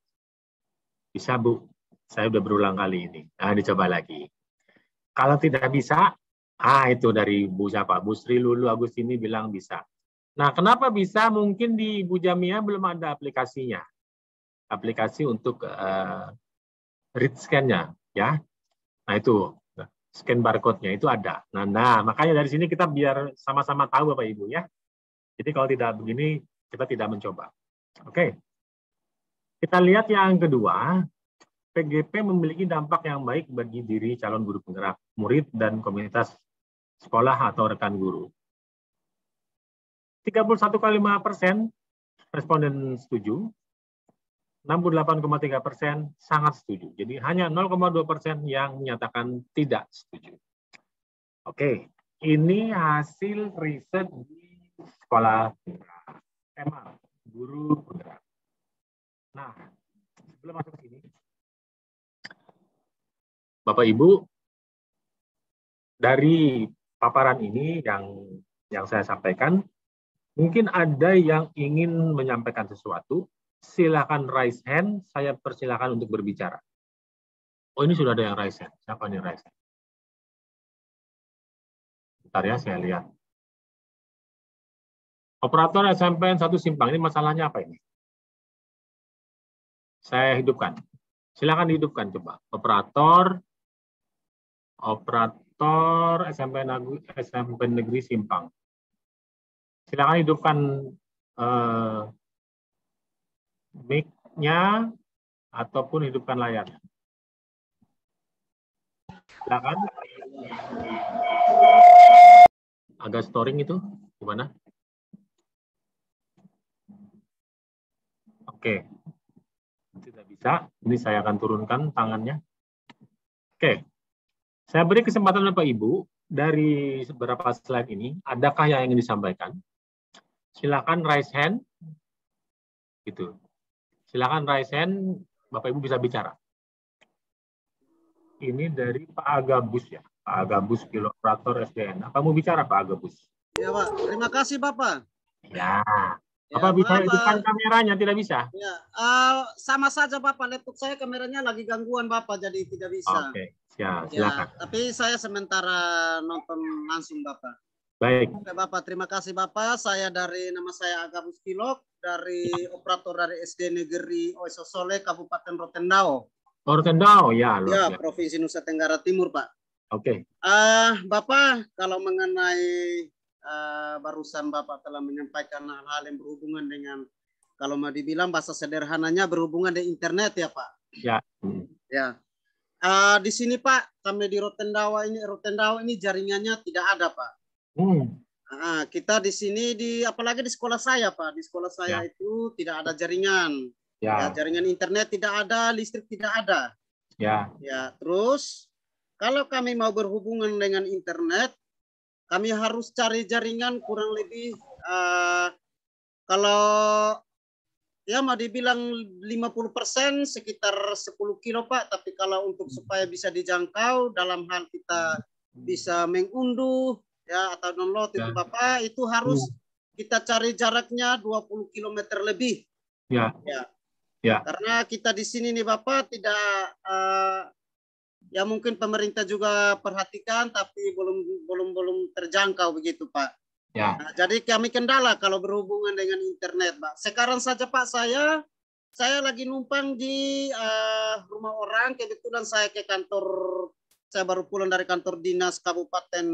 Bisa, Bu. Saya udah berulang kali ini. Nah, dicoba lagi. Kalau tidak bisa, itu dari Bu siapa? Bu Sri Lulu Agustini bilang bisa. Nah, kenapa bisa? Mungkin di Bu Jamiah belum ada aplikasinya. Aplikasi untuk read scan-nya, ya. Nah, itu scan barcode-nya itu ada. Nah, makanya dari sini kita biar sama-sama tahu Bapak Ibu ya. Jadi kalau tidak begini, kita tidak mencoba. Oke. Kita lihat yang kedua, PGP memiliki dampak yang baik bagi diri calon guru penggerak, murid, dan komunitas sekolah atau rekan guru. 31,5% responden setuju, 68,3% sangat setuju. Jadi hanya 0,2% yang menyatakan tidak setuju. Oke, ini hasil riset di sekolah MA, guru penggerak. Nah, sebelum masuk ke sini, Bapak Ibu, dari paparan ini yang saya sampaikan, mungkin ada yang ingin menyampaikan sesuatu, silakan raise hand, saya persilakan untuk berbicara. Oh, ini sudah ada yang raise hand. Siapa nih raise hand? Bentar ya, saya lihat. Operator SMPN 1 Simpang, ini masalahnya apa ini? Saya hidupkan. Silakan dihidupkan coba. Operator SMP Negeri Simpang. Silakan hidupkan mic-nya ataupun hidupkan layarnya. Silakan. Agak storing itu gimana? Oke. Tidak bisa. Ini saya akan turunkan tangannya. Oke. Saya beri kesempatan Bapak Ibu dari beberapa slide ini, adakah yang ingin disampaikan? Silakan raise hand. Gitu. Silakan raise hand, Bapak Ibu bisa bicara. Ini dari Pak Agabus ya. Pak Agabus, Pilot Operator SDN. Apa mau bicara Pak Agabus? Ya Pak, terima kasih Bapak. Ya. Bapak bisa hidupkan kameranya, tidak bisa? Ya, sama saja Bapak, laptop saya kameranya lagi gangguan Bapak, jadi tidak bisa. Oke, silakan. Ya, tapi saya sementara nonton langsung Bapak. Baik. Oke Bapak, terima kasih Bapak. Nama saya Agabus Pilok dari operator dari SD Negeri Oisosole, Kabupaten Rotendao. Rotendao, ya. Ya, Provinsi Nusa Tenggara Timur Pak. Oke. Bapak, kalau mengenai barusan Bapak telah menyampaikan hal-hal yang berhubungan dengan, kalau mau dibilang bahasa sederhananya, berhubungan dengan internet ya Pak. Ya. Ya. Di sini Pak, kami di Rotendao ini jaringannya tidak ada Pak. Kita di sini apalagi di sekolah saya Pak, di sekolah saya itu tidak ada jaringan. Ya, jaringan internet tidak ada, listrik tidak ada. Ya. Ya, terus kalau kami mau berhubungan dengan internet, kami harus cari jaringan kurang lebih kalau ya mau dibilang 50% sekitar 10 kilo Pak, tapi kalau untuk supaya bisa dijangkau dalam hal kita bisa mengunduh ya atau download itu Bapak, itu harus kita cari jaraknya 20 km lebih. Ya. Ya. Ya. Karena kita di sini nih Bapak tidak ya mungkin pemerintah juga perhatikan tapi belum terjangkau begitu Pak. Ya. Nah, jadi kami kendala kalau berhubungan dengan internet, Pak. Sekarang saja Pak, saya lagi numpang di rumah orang. Kebetulan saya ke kantor, saya baru pulang dari kantor dinas Kabupaten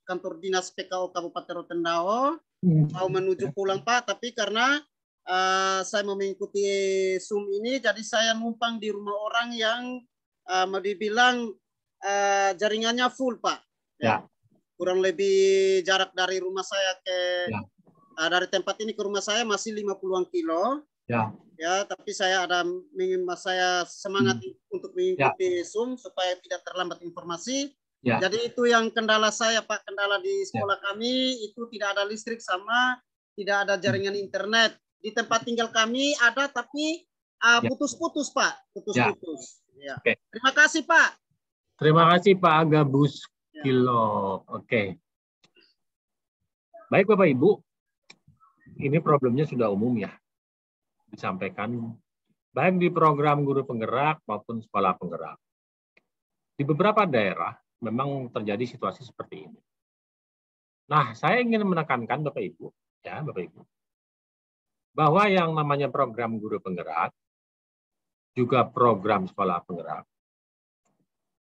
kantor dinas PKO Kabupaten Rotendao. Mau menuju pulang Pak, tapi karena saya mau mengikuti Zoom ini, jadi saya numpang di rumah orang yang mau dibilang jaringannya full Pak. Ya. Kurang lebih jarak dari rumah saya ke dari tempat ini ke rumah saya masih 50-an kilo. Ya. Ya, tapi saya semangat untuk mengikuti Zoom supaya tidak terlambat informasi. Ya. Jadi itu yang kendala saya Pak, kendala di sekolah kami itu tidak ada listrik sama tidak ada jaringan internet. Di tempat tinggal kami ada tapi putus-putus Pak, putus-putus. Ya. Okay. Terima kasih Pak. Terima kasih Pak Agabus Kilo. Oke. Baik Bapak Ibu, ini problemnya sudah umum ya. Disampaikan baik di program guru penggerak maupun sekolah penggerak. Di beberapa daerah memang terjadi situasi seperti ini. Nah, saya ingin menekankan Bapak Ibu, ya Bapak Ibu, bahwa yang namanya program guru penggerak, juga program sekolah penggerak,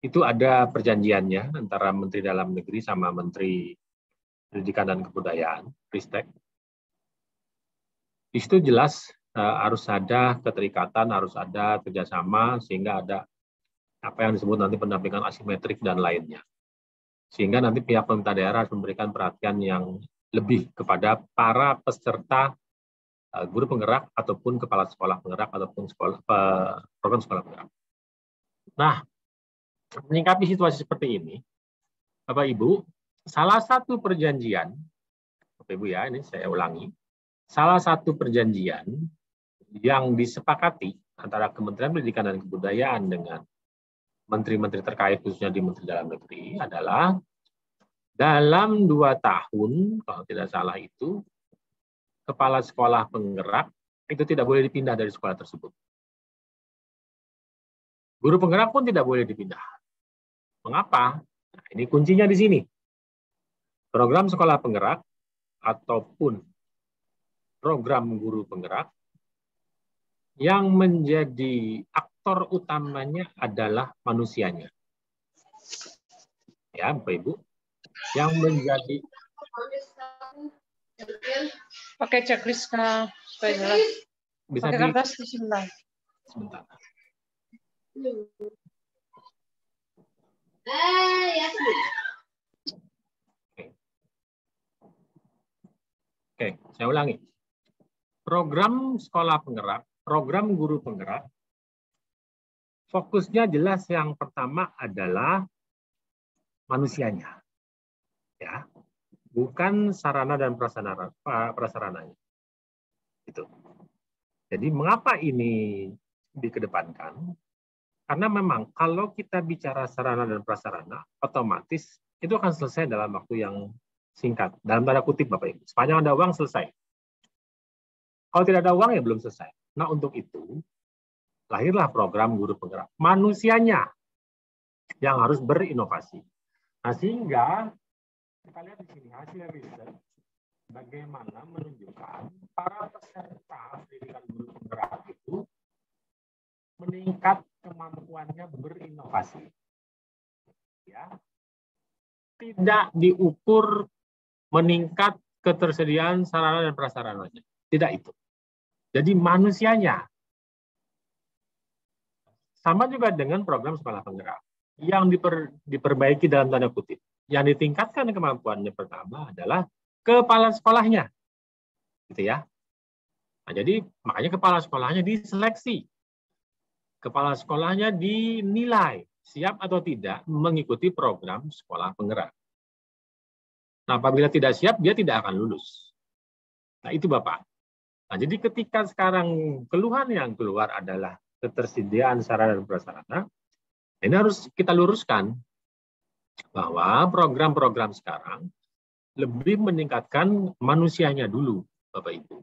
itu ada perjanjiannya antara Menteri Dalam Negeri sama Menteri Pendidikan dan Kebudayaan, Ristek. Di situ jelas harus ada keterikatan, harus ada kerjasama, sehingga ada apa yang disebut nanti pendampingan asimetrik dan lainnya. Sehingga nanti pihak pemerintah daerah harus memberikan perhatian yang lebih kepada para peserta guru penggerak ataupun kepala sekolah penggerak ataupun program sekolah penggerak. Nah, menyikapi situasi seperti ini, Bapak Ibu, salah satu perjanjian, Bapak Ibu ya, ini saya ulangi, salah satu perjanjian yang disepakati antara Kementerian Pendidikan dan Kebudayaan dengan menteri-menteri terkait khususnya di Menteri Dalam Negeri adalah dalam 2 tahun, kalau tidak salah itu, kepala sekolah penggerak itu tidak boleh dipindah dari sekolah tersebut. Guru penggerak pun tidak boleh dipindah. Mengapa? Nah, ini kuncinya di sini. Program sekolah penggerak ataupun program guru penggerak yang menjadi aktor utamanya adalah manusianya. Ya, Bapak Ibu. Yang menjadi pakai checklist supaya jelas. Bisa pakai kertas di sebelah. Sebentar. Oke, saya ulangi. Program sekolah penggerak, program guru penggerak, fokusnya jelas yang pertama adalah manusianya. Ya, bukan sarana dan prasarananya. Itu. Jadi mengapa ini dikedepankan? Karena memang kalau kita bicara sarana dan prasarana, otomatis itu akan selesai dalam waktu yang singkat. Dalam tanda kutip, Bapak Ibu. Sepanjang ada uang, selesai. Kalau tidak ada uang, ya belum selesai. Nah, untuk itu, lahirlah program guru penggerak. Manusianya yang harus berinovasi. Nah, sehingga kita lihat di sini hasil riset bagaimana menunjukkan para peserta pendidikan guru penggerak itu meningkat kemampuannya berinovasi. Ya. Tidak diukur meningkat ketersediaan sarana dan prasarananya. Tidak itu. Jadi manusianya. Sama juga dengan program sekolah penggerak yang diperbaiki dalam tanda kutip. Yang ditingkatkan kemampuannya pertama adalah kepala sekolahnya. Gitu ya. Nah, jadi makanya kepala sekolahnya diseleksi. Kepala sekolahnya dinilai siap atau tidak mengikuti program sekolah penggerak. Nah, apabila tidak siap, dia tidak akan lulus. Nah, itu Bapak. Nah, jadi ketika sekarang keluhan yang keluar adalah ketersediaan sarana dan prasarana, ini harus kita luruskan bahwa program-program sekarang lebih meningkatkan manusianya dulu, Bapak Ibu.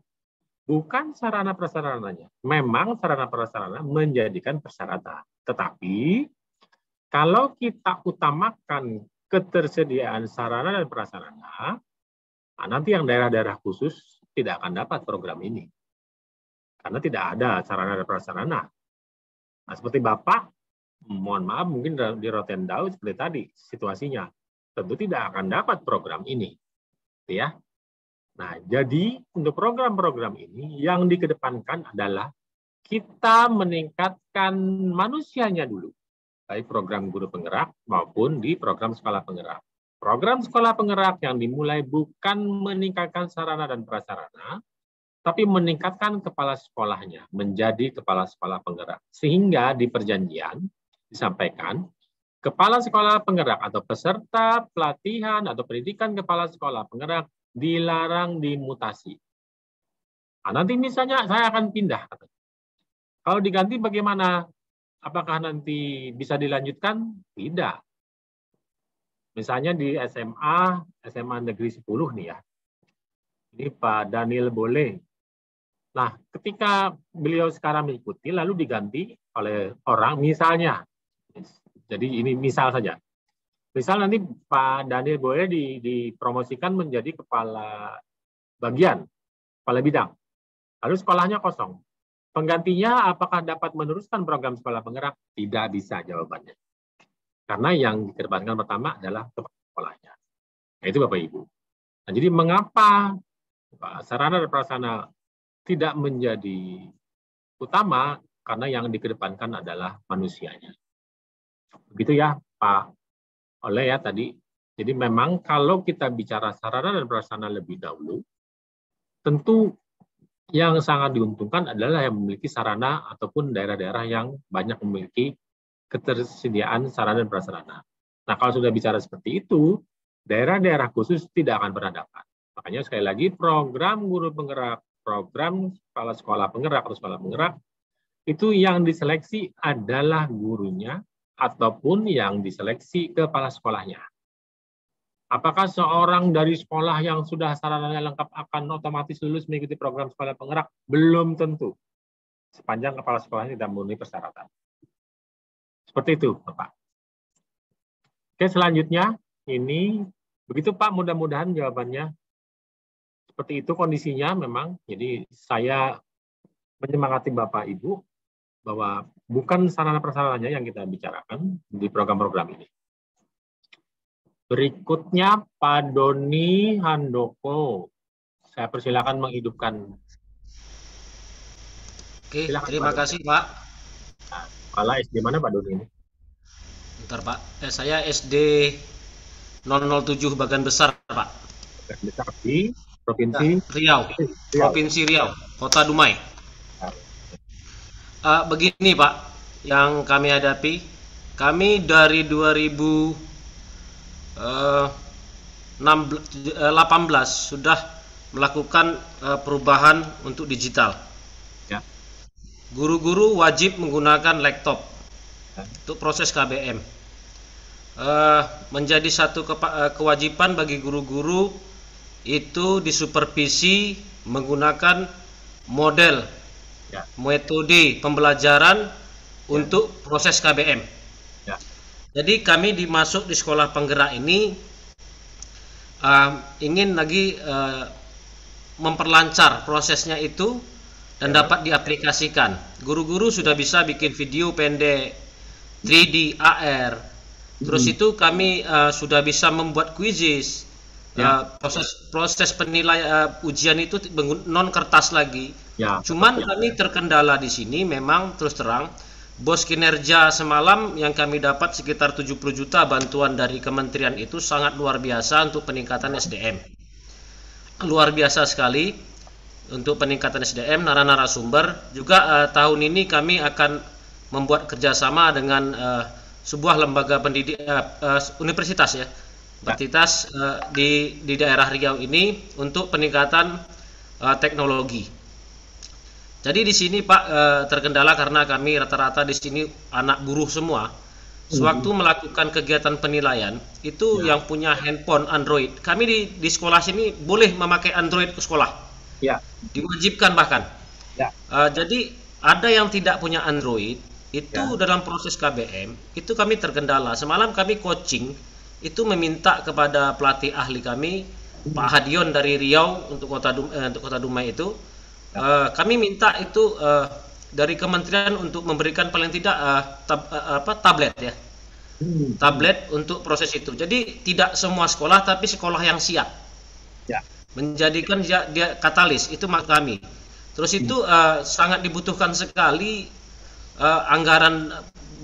Bukan sarana prasarananya. Memang sarana prasarana menjadikan persyaratan. Tetapi kalau kita utamakan ketersediaan sarana dan prasarana, nanti yang daerah-daerah khusus tidak akan dapat program ini. Karena tidak ada sarana dan prasarana. Nah, seperti Bapak, mohon maaf mungkin di Rotendao seperti tadi situasinya, tentu tidak akan dapat program ini. Ya. Nah, jadi untuk program-program ini yang dikedepankan adalah kita meningkatkan manusianya dulu. Baik program guru penggerak maupun di program sekolah penggerak. Program sekolah penggerak yang dimulai bukan meningkatkan sarana dan prasarana, tapi meningkatkan kepala sekolahnya menjadi kepala sekolah penggerak. Sehingga di perjanjian disampaikan, kepala sekolah penggerak atau peserta pelatihan atau pendidikan kepala sekolah penggerak dilarang dimutasi. Nah, nanti misalnya saya akan pindah. Kalau diganti bagaimana? Apakah nanti bisa dilanjutkan? Tidak. Misalnya di SMA Negeri 10 nih ya. Ini Pak Daniel Boleh. Nah, ketika beliau sekarang mengikuti, lalu diganti oleh orang, misalnya. Jadi ini misal saja. Misal nanti Pak Daniel Boleh dipromosikan menjadi kepala bagian, kepala bidang. Lalu sekolahnya kosong. Penggantinya apakah dapat meneruskan program sekolah penggerak? Tidak bisa jawabannya. Karena yang dikedepankan pertama adalah kepala sekolahnya. Nah, itu Bapak Ibu. Nah, jadi mengapa sarana dan prasarana tidak menjadi utama? Karena yang dikedepankan adalah manusianya. Begitu ya Pak Oleh ya tadi. Jadi memang kalau kita bicara sarana dan prasarana lebih dahulu, tentu yang sangat diuntungkan adalah yang memiliki sarana ataupun daerah-daerah yang banyak memiliki ketersediaan sarana dan prasarana. Nah, kalau sudah bicara seperti itu, daerah-daerah khusus tidak akan pernah dapat. Makanya sekali lagi program guru penggerak, program kepala sekolah penggerak atau sekolah penggerak, itu yang diseleksi adalah gurunya ataupun yang diseleksi kepala sekolahnya. Apakah seorang dari sekolah yang sudah sarananya lengkap akan otomatis lulus mengikuti program sekolah penggerak? Belum tentu. Sepanjang kepala sekolahnya tidak memenuhi persyaratan. Seperti itu, Bapak. Oke, selanjutnya ini begitu Pak, mudah-mudahan jawabannya seperti itu kondisinya memang. Jadi saya menyemangati Bapak Ibu bahwa bukan sarana prasarananya yang kita bicarakan di program-program ini. Berikutnya Pak Doni Handoko. Saya persilakan menghidupkan. Oke, silakan, terima kasih Pak. Nah, kepala SD mana Pak Doni ini? Bentar Pak, saya SD 007 Bagan Besar Pak. Bagan Besar di Provinsi Riau. Provinsi Riau, Kota Dumai. Begini Pak, yang kami hadapi, kami dari 2018 sudah melakukan perubahan untuk digital. Ya. Guru-guru wajib menggunakan laptop untuk proses KBM. Menjadi satu kewajiban bagi guru-guru itu disupervisi menggunakan model metode pembelajaran untuk proses KBM. Ya. Jadi kami dimasuk di sekolah penggerak ini ingin lagi memperlancar prosesnya itu dan dapat diaplikasikan. Guru-guru sudah bisa bikin video pendek 3D, AR. Terus itu kami sudah bisa membuat quizzes. Proses penilaian ujian itu non kertas lagi. Cuman kami terkendala di sini memang terus terang bos kinerja semalam yang kami dapat sekitar 70 juta bantuan dari kementerian itu sangat luar biasa untuk peningkatan SDM. Luar biasa sekali untuk peningkatan SDM, narasumber. Juga tahun ini kami akan membuat kerjasama dengan sebuah lembaga pendidik universitas ya, universitas di daerah Riau ini untuk peningkatan teknologi. Jadi di sini Pak terkendala karena kami rata-rata di sini anak buruh semua. Sewaktu melakukan kegiatan penilaian itu yang punya handphone Android, kami di sekolah sini boleh memakai Android ke sekolah, diwajibkan bahkan. Jadi ada yang tidak punya Android itu dalam proses KBM itu kami terkendala. Semalam kami coaching itu meminta kepada pelatih ahli kami Pak Hadion dari Riau untuk Kota Dumai itu, kami minta itu dari kementerian untuk memberikan paling tidak tablet ya. Tablet untuk proses itu. Jadi tidak semua sekolah tapi sekolah yang siap. Menjadikan dia katalis itu maksud kami. Terus itu sangat dibutuhkan sekali anggaran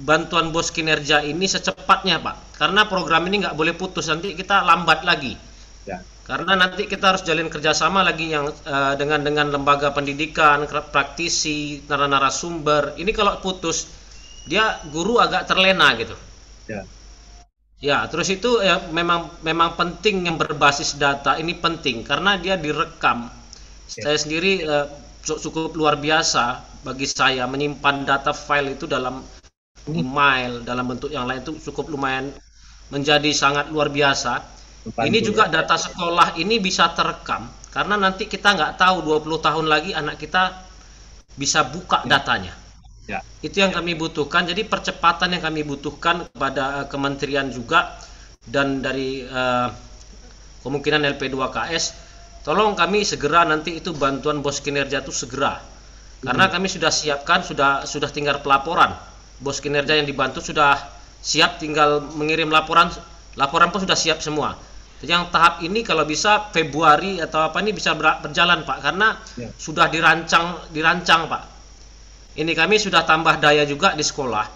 bantuan bos kinerja ini secepatnya Pak. Karena program ini nggak boleh putus, nanti kita lambat lagi. Karena nanti kita harus jalin kerjasama lagi yang dengan lembaga pendidikan, praktisi, narasumber. Ini kalau putus, dia guru agak terlena gitu. Ya, terus itu ya memang penting yang berbasis data ini penting karena dia direkam. Saya sendiri cukup luar biasa bagi saya menyimpan data file itu dalam email, dalam bentuk yang lain itu cukup lumayan menjadi sangat luar biasa. Ini juga data sekolah ini bisa terekam karena nanti kita nggak tahu 20 tahun lagi anak kita bisa buka datanya. Itu yang kami butuhkan. Jadi percepatan yang kami butuhkan kepada kementerian juga dan dari kemungkinan LP2KS, tolong kami segera nanti itu bantuan bos kinerja itu segera. Karena kami sudah siapkan, sudah tinggal pelaporan. Bos kinerja yang dibantu sudah siap, tinggal mengirim laporan pun sudah siap semua. Yang tahap ini kalau bisa Februari atau apa ini bisa berjalan Pak, karena sudah dirancang Pak. Ini kami sudah tambah daya juga di sekolah.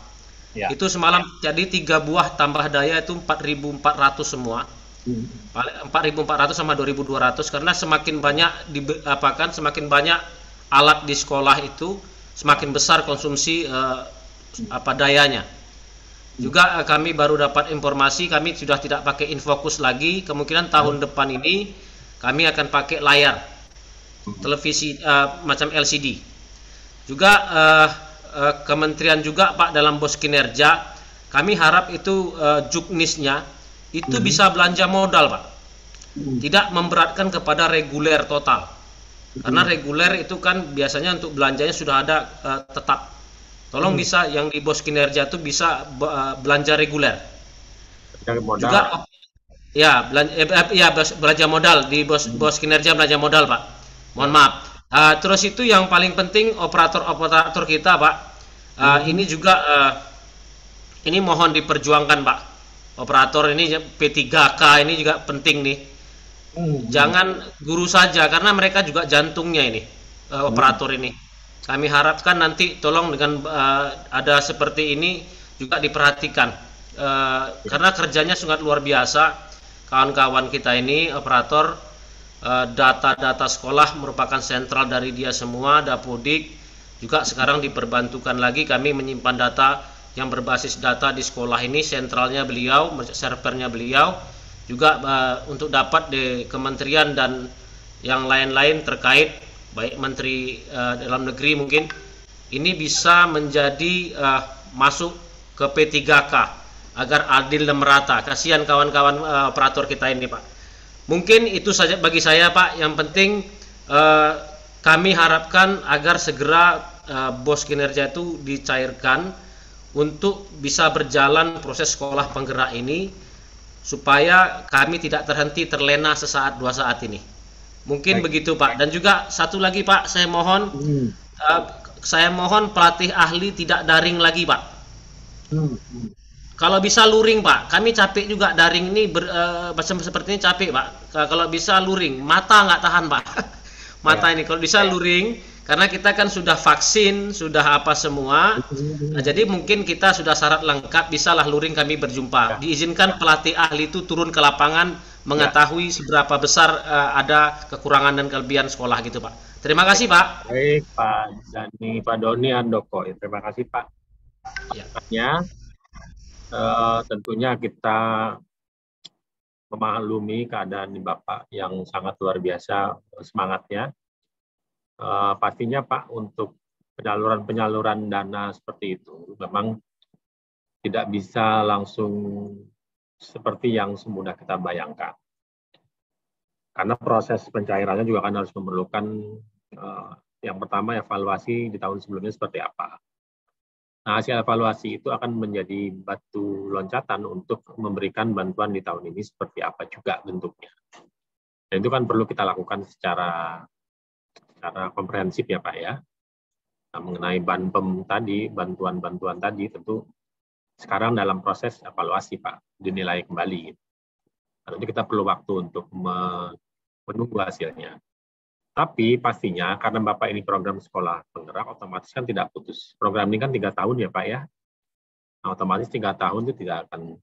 Itu semalam jadi 3 buah tambah daya itu 4.400 semua. 4.400 sama 2.200 karena semakin banyak semakin banyak alat di sekolah itu semakin besar konsumsi dayanya. Juga kami baru dapat informasi kami sudah tidak pakai Infocus lagi, kemungkinan tahun depan ini kami akan pakai layar televisi macam LCD. Juga kementerian juga Pak dalam bos kinerja kami harap itu juknisnya itu bisa belanja modal Pak, tidak memberatkan kepada reguler total, karena reguler itu kan biasanya untuk belanjanya sudah ada tetap. Tolong bisa yang di bos kinerja itu bisa belanja reguler. Juga belanja modal di bos kinerja, belanja modal Pak. Mohon maaf. Terus itu yang paling penting operator kita Pak. Ini juga ini mohon diperjuangkan Pak. Operator ini P3K ini juga penting nih. Jangan guru saja karena mereka juga jantungnya ini operator ini. Kami harapkan nanti tolong dengan ada seperti ini juga diperhatikan karena kerjanya sangat luar biasa kawan-kawan kita ini operator. Data-data sekolah merupakan sentral dari dia semua. Dapodik juga sekarang diperbantukan lagi, kami menyimpan data yang berbasis data di sekolah ini, sentralnya beliau, servernya beliau juga untuk dapat di kementerian dan yang lain-lain terkait baik Menteri Dalam Negeri mungkin ini bisa menjadi masuk ke P3K agar adil dan merata. Kasihan kawan-kawan operator kita ini Pak. Mungkin itu saja bagi saya Pak. Yang penting kami harapkan agar segera bos kinerja itu dicairkan untuk bisa berjalan proses sekolah penggerak ini supaya kami tidak terlena sesaat 2 saat ini. Mungkin begitu Pak. Dan juga satu lagi Pak, saya mohon pelatih ahli tidak daring lagi Pak. Kalau bisa luring Pak, kami capek juga daring ini seperti ini capek Pak. Kalau bisa luring, mata nggak tahan Pak. Mata ini kalau bisa luring, karena kita kan sudah vaksin, sudah apa semua. Jadi mungkin kita sudah syarat lengkap, bisalah luring kami berjumpa. Diizinkan pelatih ahli itu turun ke lapangan mengetahui seberapa besar ada kekurangan dan kelebihan sekolah gitu Pak. Terima kasih Pak. Baik Pak Doni Andoko, terima kasih Pak. Tentunya kita memaklumi keadaan Bapak yang sangat luar biasa semangatnya. pastinya Pak, untuk penyaluran dana seperti itu memang tidak bisa langsung seperti yang semudah kita bayangkan. Karena proses pencairannya juga kan harus memerlukan yang pertama evaluasi di tahun sebelumnya seperti apa. Nah, hasil evaluasi itu akan menjadi batu loncatan untuk memberikan bantuan di tahun ini seperti apa juga bentuknya. Dan itu kan perlu kita lakukan secara komprehensif ya Pak ya. Nah, mengenai BANPEM tadi, bantuan-bantuan tadi tentu sekarang dalam proses evaluasi Pak, dinilai kembali. Tentu kita perlu waktu untuk menunggu hasilnya. Tapi pastinya karena Bapak ini program sekolah penggerak, otomatis kan tidak putus. Program ini kan 3 tahun ya Pak ya. Nah, otomatis 3 tahun itu tidak akan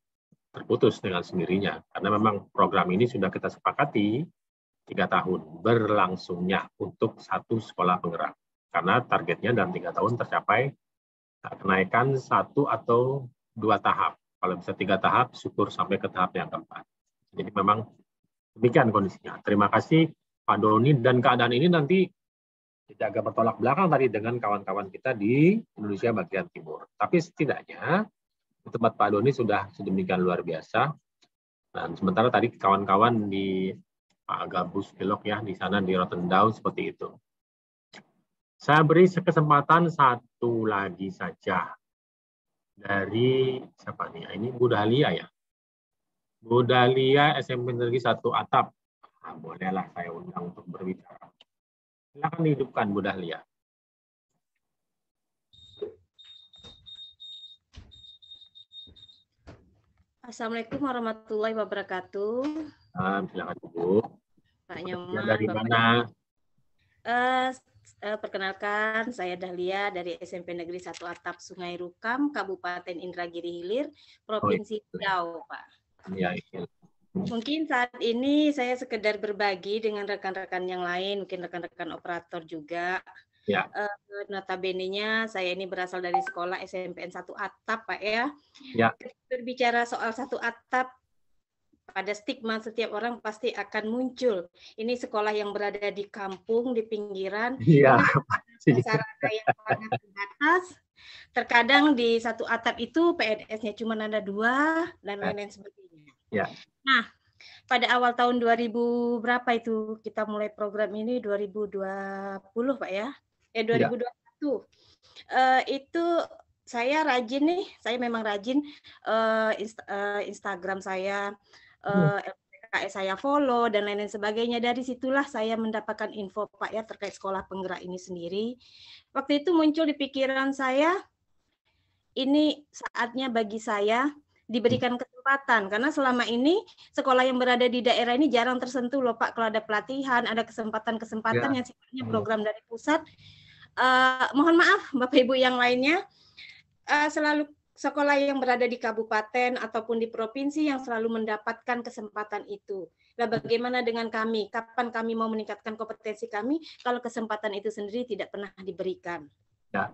terputus dengan sendirinya. Karena memang program ini sudah kita sepakati 3 tahun berlangsungnya untuk satu sekolah penggerak. Karena targetnya dalam 3 tahun tercapai kenaikan 1 atau 2 tahap. Kalau bisa 3 tahap, syukur sampai ke tahap yang keempat. Jadi memang demikian kondisinya. Terima kasih Pak Doni, dan keadaan ini nanti tidak agak bertolak belakang tadi dengan kawan-kawan kita di Indonesia bagian timur. Tapi setidaknya di tempat Pak Doni sudah sedemikian luar biasa. Dan sementara tadi kawan-kawan di Pak Gabus Pilok ya, di sana di Rotendau seperti itu. Saya beri kesempatan satu lagi saja. Dari siapa nih? Ini Bu Dahlia ya. Bu Dahlia SMP Negeri 1 Atap. Nah, bolehlah saya undang untuk berbicara. Silakan dihidupkan Bu Dahlia. Assalamualaikum warahmatullahi wabarakatuh. Silakan Bu. Pak Nyoman. Dari Bapak mana? Perkenalkan, saya Dahlia dari SMP Negeri 1 Atap Sungai Rukam, Kabupaten Indragiri Hilir, Provinsi Riau, Pak. Ya, iya. Mungkin saat ini saya sekedar berbagi dengan rekan-rekan yang lain, mungkin rekan-rekan operator juga. Ya. Notabene-nya saya ini berasal dari sekolah SMPN 1 Atap, Pak ya. Ya. Berbicara soal 1 Atap, pada stigma setiap orang pasti akan muncul. Ini sekolah yang berada di kampung, di pinggiran. Iya. Sarana yang sangat terbatas. Terkadang di 1 Atap itu PNS-nya cuma ada 2 dan lain-lain sebagainya. Ya. Nah, pada awal tahun 2000 berapa itu kita mulai program ini 2020 Pak ya? 2021. Ya. Itu saya rajin nih, saya memang rajin Instagram saya, LPKS saya follow dan lain-lain sebagainya. Dari situlah saya mendapatkan info Pak ya terkait sekolah penggerak ini sendiri. Waktu itu muncul di pikiran saya, ini saatnya bagi saya diberikan kesempatan, karena selama ini sekolah yang berada di daerah ini jarang tersentuh loh Pak, kalau ada pelatihan, ada kesempatan-kesempatan yang sifatnya program dari pusat. Mohon maaf Bapak Ibu yang lainnya, selalu sekolah yang berada di kabupaten ataupun di provinsi yang selalu mendapatkan kesempatan itu. Nah, bagaimana dengan kami? Kapan kami mau meningkatkan kompetensi kami kalau kesempatan itu sendiri tidak pernah diberikan? Ya.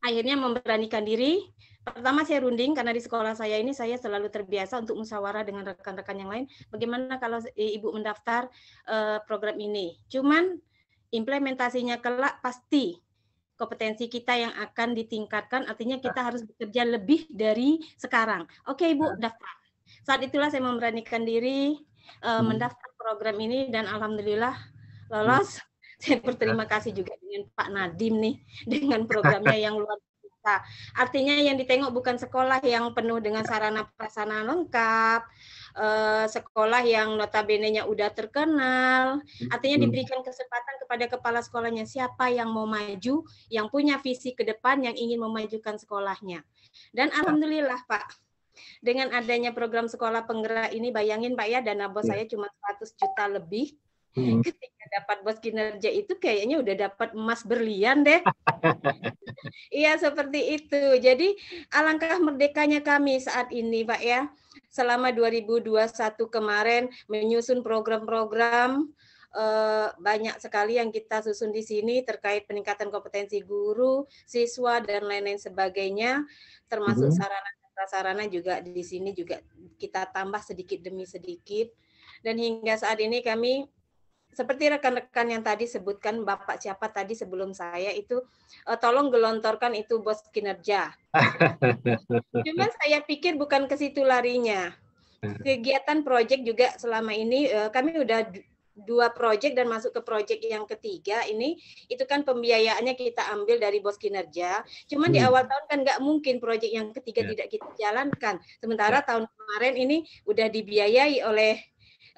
Akhirnya memberanikan diri. Pertama saya runding karena di sekolah saya ini saya selalu terbiasa untuk musyawarah dengan rekan-rekan yang lain. Bagaimana kalau Ibu mendaftar program ini? Cuman implementasinya kelak pasti kompetensi kita yang akan ditingkatkan, artinya kita harus bekerja lebih dari sekarang. Oke Ibu, daftar. Saat itulah saya memberanikan diri mendaftar program ini dan alhamdulillah lolos. Saya berterima kasih juga dengan Pak Nadim nih, dengan programnya yang luar biasa. Artinya yang ditengok bukan sekolah yang penuh dengan sarana prasarana lengkap, sekolah yang notabene-nya udah terkenal, artinya diberikan kesempatan kepada kepala sekolahnya, siapa yang mau maju, yang punya visi ke depan, yang ingin memajukan sekolahnya. Dan alhamdulillah Pak, dengan adanya program sekolah penggerak ini, bayangin Pak ya, dana bos saya cuma 100 juta lebih. Ketika dapat bos kinerja itu kayaknya udah dapat emas berlian deh. Iya seperti itu. Jadi alangkah merdekanya kami saat ini Pak ya. Selama 2021 kemarin menyusun program-program banyak sekali yang kita susun di sini terkait peningkatan kompetensi guru, siswa dan lain-lain sebagainya, termasuk sarana dan prasarana juga di sini juga kita tambah sedikit demi sedikit. Dan hingga saat ini kami seperti rekan-rekan yang tadi sebutkan, Bapak siapa tadi sebelum saya itu, tolong gelontorkan itu bos kinerja. Cuma saya pikir bukan ke situ larinya. Kegiatan proyek juga selama ini kami udah 2 proyek dan masuk ke proyek yang ketiga ini, itu kan pembiayaannya kita ambil dari bos kinerja. Cuman di awal tahun kan nggak mungkin proyek yang ketiga tidak kita jalankan. Sementara tahun kemarin ini udah dibiayai oleh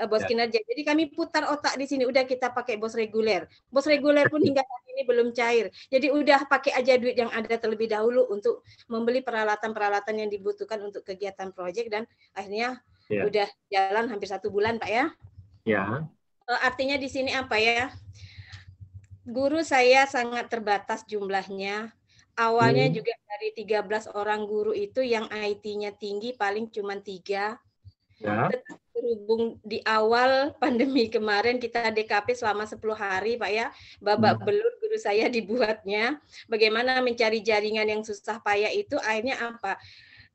bos kinerja. Jadi kami putar otak di sini, udah kita pakai bos reguler. Bos reguler pun hingga saat ini belum cair. Jadi udah pakai aja duit yang ada terlebih dahulu untuk membeli peralatan-peralatan yang dibutuhkan untuk kegiatan proyek, dan akhirnya udah jalan hampir 1 bulan, Pak ya. Ya. Artinya di sini apa ya? Guru saya sangat terbatas jumlahnya. Awalnya juga dari 13 orang guru itu yang IT-nya tinggi paling cuma 3. Ya. Berhubung di awal pandemi kemarin kita DKP selama 10 hari, Pak ya. Babak belur guru saya dibuatnya. Bagaimana mencari jaringan yang susah payah itu, akhirnya apa?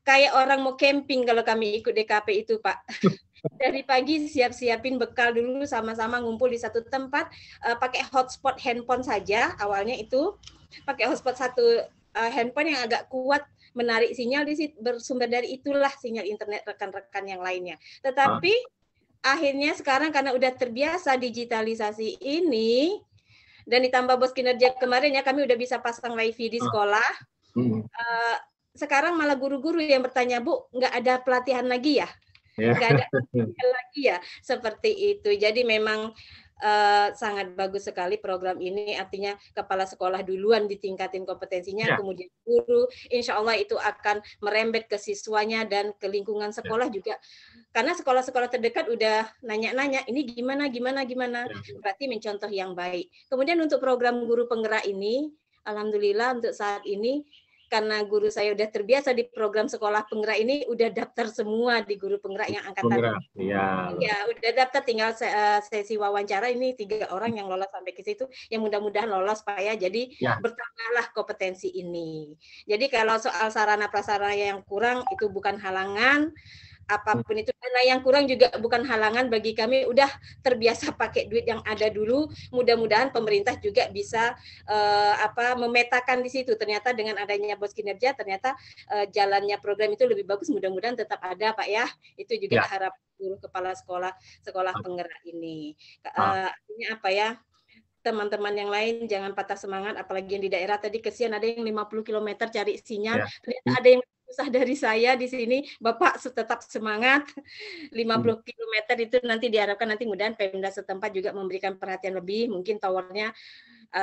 Kayak orang mau camping kalau kami ikut DKP itu, Pak. Dari pagi siap-siapin bekal dulu, sama-sama ngumpul di satu tempat, pakai hotspot handphone saja. Awalnya itu pakai hotspot satu handphone yang agak kuat menarik sinyal, di situ bersumber dari itulah sinyal internet rekan-rekan yang lainnya. Tetapi akhirnya sekarang karena udah terbiasa digitalisasi ini dan ditambah bos kinerja kemarin ya, kami udah bisa pasang wifi di sekolah. Sekarang malah guru-guru yang bertanya, Bu, nggak ada pelatihan lagi ya? Nggak ada lagi ya, seperti itu. Jadi memang sangat bagus sekali program ini, artinya kepala sekolah duluan ditingkatin kompetensinya, kemudian guru, insya Allah itu akan merembet ke siswanya dan ke lingkungan sekolah juga. Karena sekolah-sekolah terdekat udah nanya-nanya, ini gimana, berarti mencontoh yang baik. Kemudian untuk program guru penggerak ini, alhamdulillah untuk saat ini, karena guru saya udah terbiasa di program sekolah penggerak ini, udah daftar semua di guru penggerak yang angkatan. Ya, udah daftar, tinggal sesi wawancara, ini 3 orang yang lolos sampai ke situ, yang mudah-mudahan lolos Pak ya. Jadi bertambahlah kompetensi ini. Jadi kalau soal sarana prasarana yang kurang itu bukan halangan, apapun itu, dana yang kurang juga bukan halangan bagi kami. Udah terbiasa pakai duit yang ada dulu. Mudah-mudahan pemerintah juga bisa memetakan di situ. Ternyata dengan adanya bos kinerja, ternyata jalannya program itu lebih bagus. Mudah-mudahan tetap ada, Pak ya. Itu juga harapan guru kepala sekolah penggerak ini. Artinya apa ya? Teman-teman yang lain jangan patah semangat, apalagi yang di daerah tadi kesian ada yang 50 km cari sinyal. Ternyata ada yang susah dari saya di sini, Bapak tetap semangat. 50 km itu nanti diharapkan nanti mudahan Pemda setempat juga memberikan perhatian lebih, mungkin towernya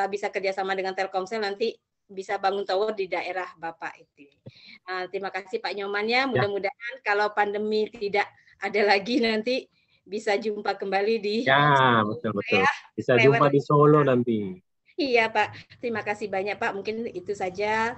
bisa kerjasama dengan Telkomsel, nanti bisa bangun tower di daerah Bapak itu. Terima kasih Pak Nyomannya, mudah-mudahan kalau pandemi tidak ada lagi nanti bisa jumpa kembali di betul-betul. Bisa jumpa di Solo nanti. Iya Pak, terima kasih banyak Pak. Mungkin itu saja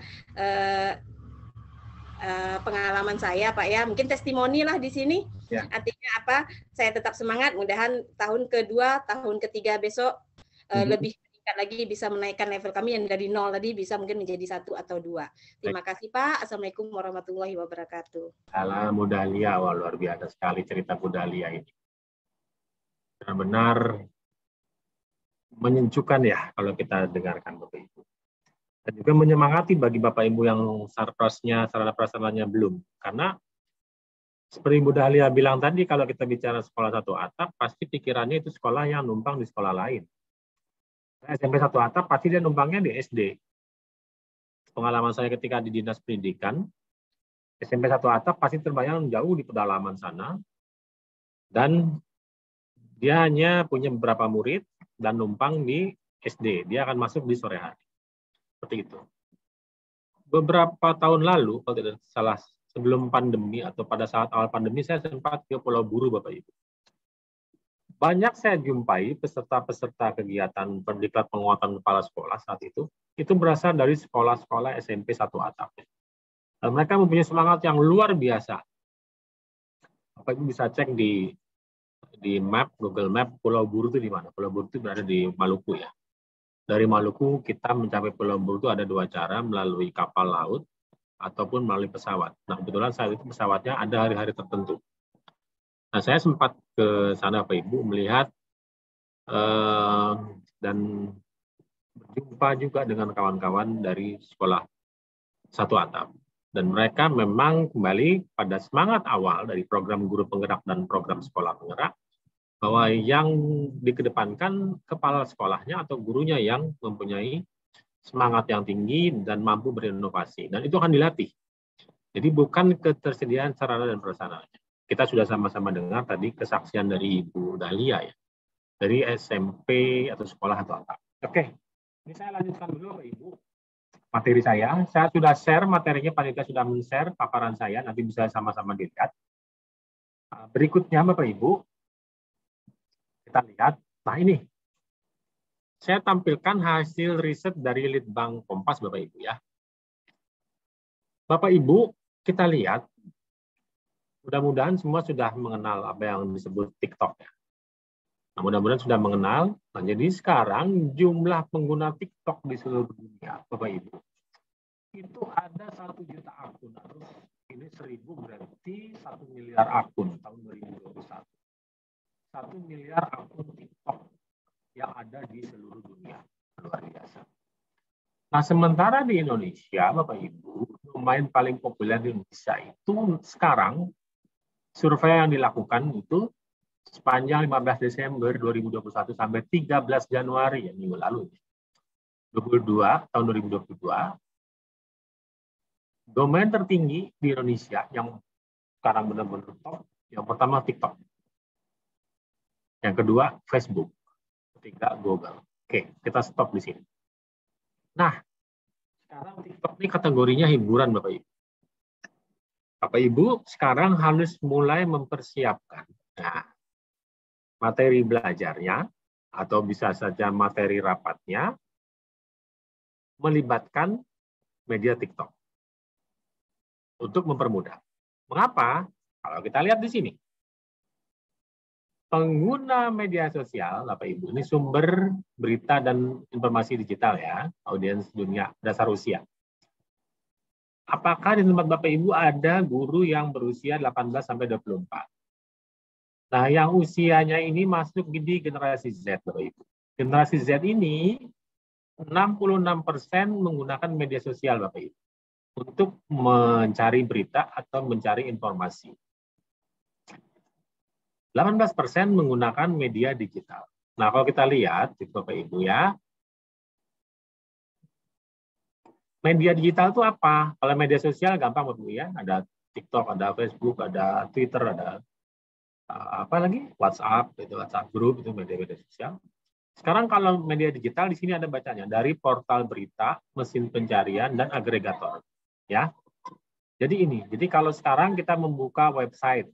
pengalaman saya Pak ya, mungkin testimoni lah di sini. Artinya apa? Saya tetap semangat. Mudahan tahun kedua, tahun ketiga besok lebih meningkat lagi, bisa menaikkan level kami yang dari 0 tadi bisa mungkin menjadi 1 atau 2. Terima kasih Pak. Assalamualaikum warahmatullahi wabarakatuh. Salam Bu Dahlia, wah luar biasa sekali cerita Bu Dahlia ini. Benar-benar menyejukkan ya kalau kita dengarkan Bapak Ibu. Dan juga menyemangati bagi Bapak Ibu yang sarana prasarananya belum. Karena seperti Bu Dahlia bilang tadi, kalau kita bicara sekolah satu atap, pasti pikirannya itu sekolah yang numpang di sekolah lain. SMP satu atap pasti dia numpangnya di SD. Pengalaman saya ketika di Dinas Pendidikan, SMP satu atap pasti terbayang jauh di pedalaman sana. Dan dia hanya punya beberapa murid dan numpang di SD. Dia akan masuk di sore hari. Seperti itu. Beberapa tahun lalu, kalau tidak salah, sebelum pandemi atau pada saat awal pandemi, saya sempat ke Pulau Buru, Bapak Ibu. Banyak saya jumpai peserta-peserta kegiatan Perdiklat Penguatan Kepala Sekolah saat itu berasal dari sekolah-sekolah SMP satu atap. Dan mereka mempunyai semangat yang luar biasa. Bapak Ibu bisa cek di map, Google Map, Pulau Buru itu di mana? Pulau Buru itu berada di Maluku ya. Dari Maluku kita mencapai Pulau Buru itu ada 2 cara, melalui kapal laut ataupun melalui pesawat. Nah kebetulan saat itu pesawatnya ada hari-hari tertentu. Nah saya sempat ke sana Pak Ibu melihat dan berjumpa juga dengan kawan-kawan dari sekolah satu atap. Dan mereka memang kembali pada semangat awal dari program guru penggerak dan program sekolah penggerak, bahwa yang dikedepankan kepala sekolahnya atau gurunya yang mempunyai semangat yang tinggi dan mampu berinovasi. Dan itu akan dilatih. Jadi bukan ketersediaan sarana dan prasarana. Kita sudah sama-sama dengar tadi kesaksian dari Ibu Dahlia ya, dari SMP atau sekolah atau apa. Oke, ini saya lanjutkan dulu Bapak Ibu. Materi saya sudah share materinya, panitia sudah men-share paparan saya, nanti bisa sama-sama dilihat. Berikutnya Bapak Ibu, kita lihat, nah ini, saya tampilkan hasil riset dari Litbang Kompas Bapak Ibu ya. Bapak Ibu, kita lihat, mudah-mudahan semua sudah mengenal apa yang disebut TikTok ya. Nah, mudah-mudahan sudah mengenal. Nah, jadi sekarang jumlah pengguna TikTok di seluruh dunia, Bapak Ibu, itu ada 1 juta akun. Ini 1000 berarti 1 miliar akun tahun 2021. 1 miliar akun TikTok yang ada di seluruh dunia. Luar biasa. Nah, sementara di Indonesia, Bapak Ibu, domain paling populer di Indonesia itu sekarang, survei yang dilakukan itu sepanjang 15 Desember 2021 sampai 13 Januari, ya, minggu lalu, 22 tahun 2022, domain tertinggi di Indonesia yang sekarang benar-benar top, yang pertama TikTok, yang kedua Facebook, ketiga Google. Oke, kita stop di sini. Nah, sekarang TikTok ini kategorinya hiburan, Bapak Ibu. Bapak Ibu sekarang harus mulai mempersiapkan materi belajarnya, atau bisa saja materi rapatnya, melibatkan media TikTok untuk mempermudah. Mengapa? Kalau kita lihat di sini, pengguna media sosial, Bapak Ibu, ini sumber berita dan informasi digital ya, audiens dunia dasar usia. Apakah di tempat Bapak Ibu ada guru yang berusia 18 sampai 24? Nah, yang usianya ini masuk di generasi Z, Bapak Ibu. Generasi Z ini 66% menggunakan media sosial, Bapak Ibu, untuk mencari berita atau mencari informasi. 18% menggunakan media digital. Nah, kalau kita lihat, Bapak Ibu ya, media digital itu apa? Kalau media sosial gampang, Bapak Ibu ya, ada TikTok, ada Facebook, ada Twitter, ada apa lagi? WhatsApp, itu WhatsApp group, itu media-media sosial. Sekarang kalau media digital di sini ada bacanya dari portal berita, mesin pencarian, dan agregator. Ya. Jadi ini, jadi kalau sekarang kita membuka website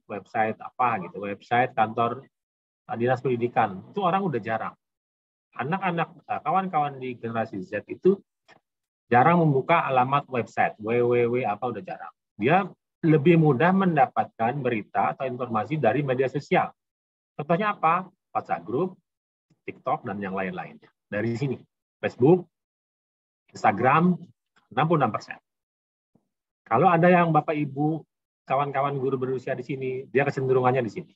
apa gitu, website kantor dinas pendidikan, itu orang udah jarang. Anak-anak, kawan-kawan di generasi Z itu jarang membuka alamat website, www apa udah jarang. Dia lebih mudah mendapatkan berita atau informasi dari media sosial. Contohnya apa? WhatsApp group, TikTok, dan yang lain-lainnya. Dari sini, Facebook, Instagram, 66%. Kalau ada yang Bapak Ibu, kawan-kawan guru berusia di sini, dia kecenderungannya di sini.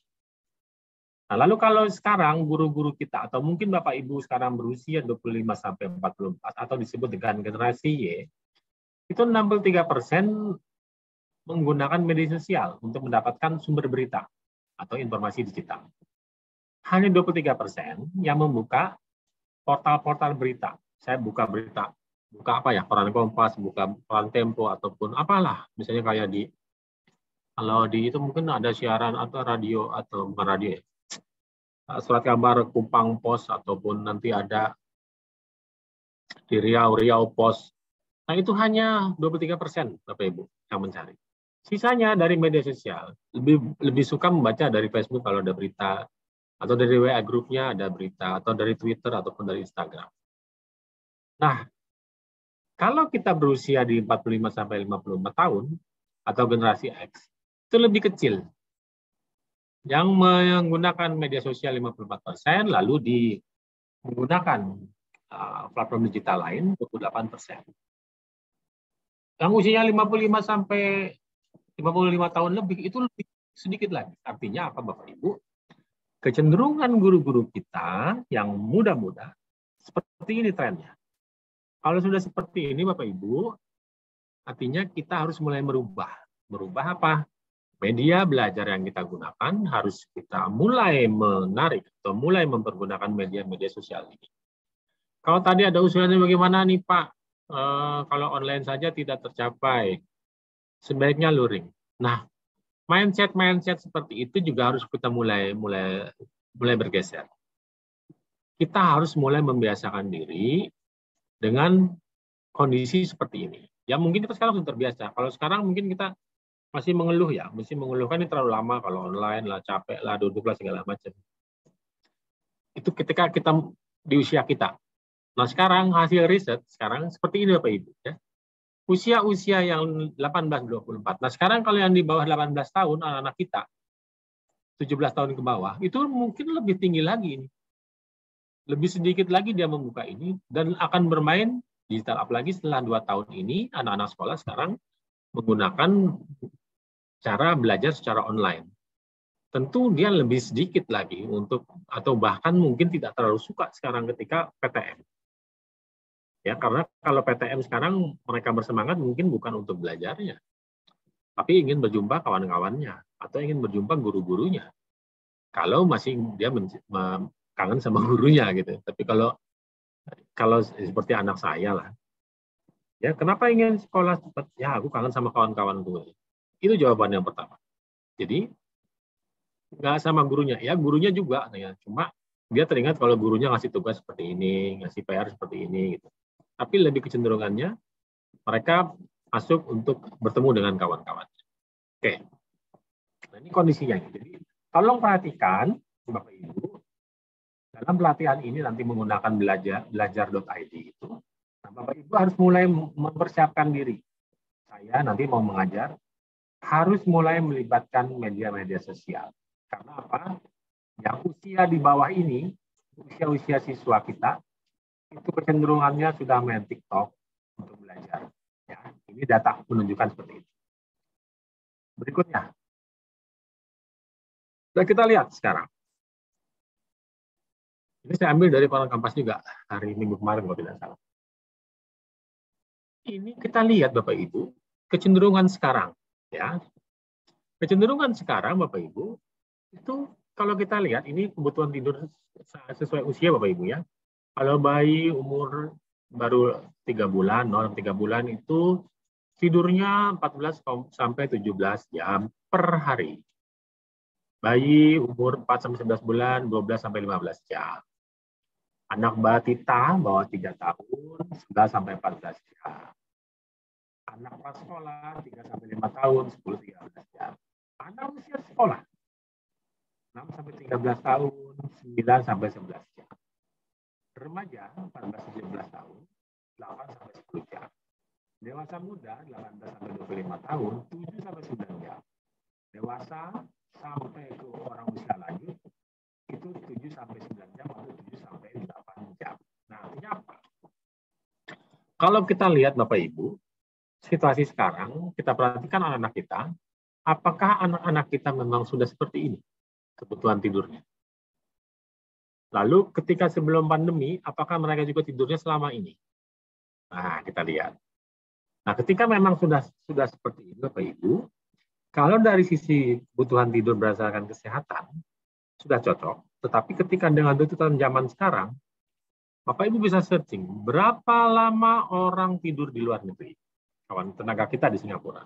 Nah, lalu kalau sekarang guru-guru kita, atau mungkin Bapak Ibu sekarang berusia 25 sampai 44, atau disebut dengan generasi Y, itu 63% menggunakan media sosial untuk mendapatkan sumber berita atau informasi digital. Hanya 23% yang membuka portal-portal berita. Saya buka berita. Buka apa ya, koran Kompas, buka koran Tempo, ataupun apalah, misalnya kayak kalau di itu mungkin ada siaran atau radio, atau bukan radio ya, surat kabar Kupang Pos, ataupun nanti ada di Riau Pos. Nah, itu hanya 23% Bapak Ibu yang mencari. Sisanya dari media sosial, lebih suka membaca dari Facebook kalau ada berita, atau dari WA grupnya ada berita, atau dari Twitter, ataupun dari Instagram. Nah, kalau kita berusia di 45 sampai 54 tahun atau generasi X, itu lebih kecil. Yang menggunakan media sosial 54%, lalu menggunakan platform digital lain 28%. Yang usianya 55 sampai 55 tahun lebih itu lebih sedikit lagi. Artinya apa Bapak Ibu? kecenderungan guru-guru kita yang muda-muda seperti ini trennya. Kalau sudah seperti ini Bapak Ibu, artinya kita harus mulai merubah. Merubah apa? Media belajar yang kita gunakan harus kita mulai menarik atau mulai mempergunakan media-media sosial ini. Kalau tadi ada usulannya bagaimana nih Pak? Kalau online saja tidak tercapai, sebaiknya luring. Nah, mindset seperti itu juga harus kita mulai bergeser. Kita harus mulai membiasakan diri dengan kondisi seperti ini. Ya mungkin kita sekarang sudah terbiasa. Kalau sekarang mungkin kita masih mengeluh ya, masih mengeluhkan ini terlalu lama kalau online lah, capek lah, duduk lah segala macam. Itu ketika kita di usia kita. Nah sekarang hasil riset sekarang seperti ini Bapak Ibu ya. Usia yang 18-24. Nah sekarang kalau yang di bawah 18 tahun anak-anak kita 17 tahun ke bawah itu mungkin lebih tinggi lagi ini. Lebih sedikit lagi dia membuka ini dan akan bermain digital, apalagi setelah 2 tahun ini anak-anak sekolah sekarang menggunakan cara belajar secara online. Tentu dia lebih sedikit lagi untuk atau bahkan mungkin tidak terlalu suka sekarang ketika PTM. Ya, karena kalau PTM sekarang mereka bersemangat mungkin bukan untuk belajarnya, tapi ingin berjumpa kawan-kawannya atau ingin berjumpa guru-gurunya. Kalau masih dia kangen sama gurunya gitu. Tapi kalau seperti anak saya lah, ya kenapa ingin sekolah cepat? Ya aku kangen sama kawan-kawan gue. Itu jawaban yang pertama. Jadi nggak sama gurunya, ya gurunya juga, ya. Cuma dia teringat kalau gurunya ngasih tugas seperti ini, ngasih PR seperti ini, gitu. Tapi lebih kecenderungannya mereka masuk untuk bertemu dengan kawan-kawan. Oke, nah, ini kondisinya. Jadi tolong perhatikan, Bapak Ibu, dalam pelatihan ini nanti menggunakan belajar.id itu, nah, Bapak Ibu harus mulai mempersiapkan diri. Saya nanti mau mengajar, harus mulai melibatkan media-media sosial. Karena apa? Yang usia di bawah ini, usia siswa kita, itu kecenderungannya sudah main TikTok untuk belajar. Ya, ini data menunjukkan seperti itu. Berikutnya. Nah, kita lihat sekarang. Ini saya ambil dari Koran Kampas juga, hari Minggu kemarin kalau tidak salah. Ini kita lihat Bapak Ibu, kecenderungan sekarang. Ya, kecenderungan sekarang Bapak Ibu itu kalau kita lihat ini kebutuhan tidur sesuai usia Bapak Ibu ya. Kalau bayi umur baru 3 bulan, 0-3 bulan itu tidurnya 14 sampai 17 jam per hari. Bayi umur 4-11 bulan 12 sampai 15 jam. Anak batita bawah 3 tahun 11 sampai 14 jam. Anak prasekolah 3 sampai 5 tahun 10-13 jam. Anak usia sekolah 6 sampai 13 tahun 9 sampai 11 jam. Remaja 14-17 tahun 8 sampai 10 jam. Dewasa muda 18 sampai 25 tahun 7 sampai 9 jam. Dewasa sampai ke orang usia lanjut itu 7 sampai 9 jam atau 7 sampai 8 jam. Nah, artinya apa? Kalau kita lihat Bapak Ibu, situasi sekarang, kita perhatikan anak-anak kita, apakah anak-anak kita memang sudah seperti ini kebutuhan tidurnya? Lalu ketika sebelum pandemi, apakah mereka juga tidurnya selama ini? Nah, kita lihat. Nah, ketika memang sudah seperti itu Bapak Ibu, kalau dari sisi kebutuhan tidur berdasarkan kesehatan, sudah cocok. Tetapi ketika dengan tuntutan zaman sekarang, Bapak Ibu bisa searching, berapa lama orang tidur di luar negeri? Kawan tenaga kita di Singapura.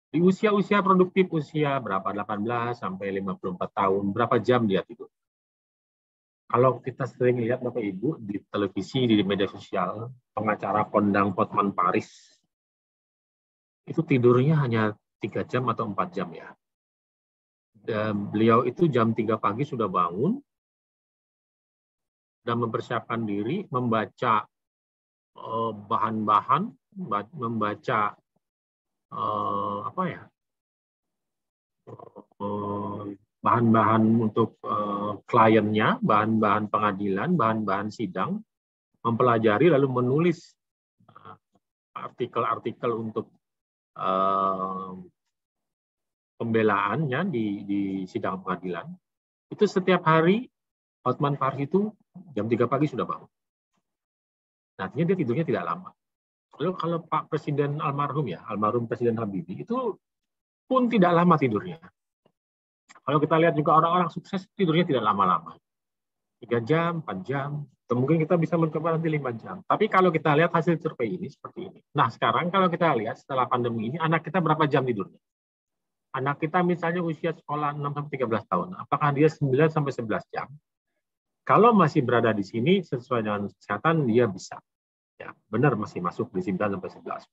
Di usia-usia produktif, usia berapa? 18 sampai 54 tahun, berapa jam dia tidur? Kalau kita sering lihat Bapak Ibu di televisi, di media sosial, pengacara kondang Hotman Paris, itu tidurnya hanya 3 jam atau 4 jam ya. Dan beliau itu jam 3 pagi sudah bangun dan mempersiapkan diri, membaca bahan-bahan, membaca bahan-bahan untuk kliennya, bahan-bahan pengadilan, bahan-bahan sidang, mempelajari lalu menulis artikel-artikel untuk pembelaannya di sidang pengadilan. Itu setiap hari Hotman Paris itu jam 3 pagi sudah bangun. Artinya dia tidurnya tidak lama. Lalu kalau Pak Presiden almarhum Presiden Habibie itu pun tidak lama tidurnya. Kalau kita lihat juga orang-orang sukses tidurnya tidak lama-lama. 3 jam, 4 jam, atau mungkin kita bisa mencoba nanti 5 jam. Tapi kalau kita lihat hasil survei ini seperti ini. Nah sekarang kalau kita lihat setelah pandemi ini, anak kita berapa jam tidurnya? Anak kita misalnya usia sekolah 6-13 tahun, apakah dia 9-11 jam? Kalau masih berada di sini sesuai dengan kesehatan, dia bisa. Ya, benar masih masuk di 9-11.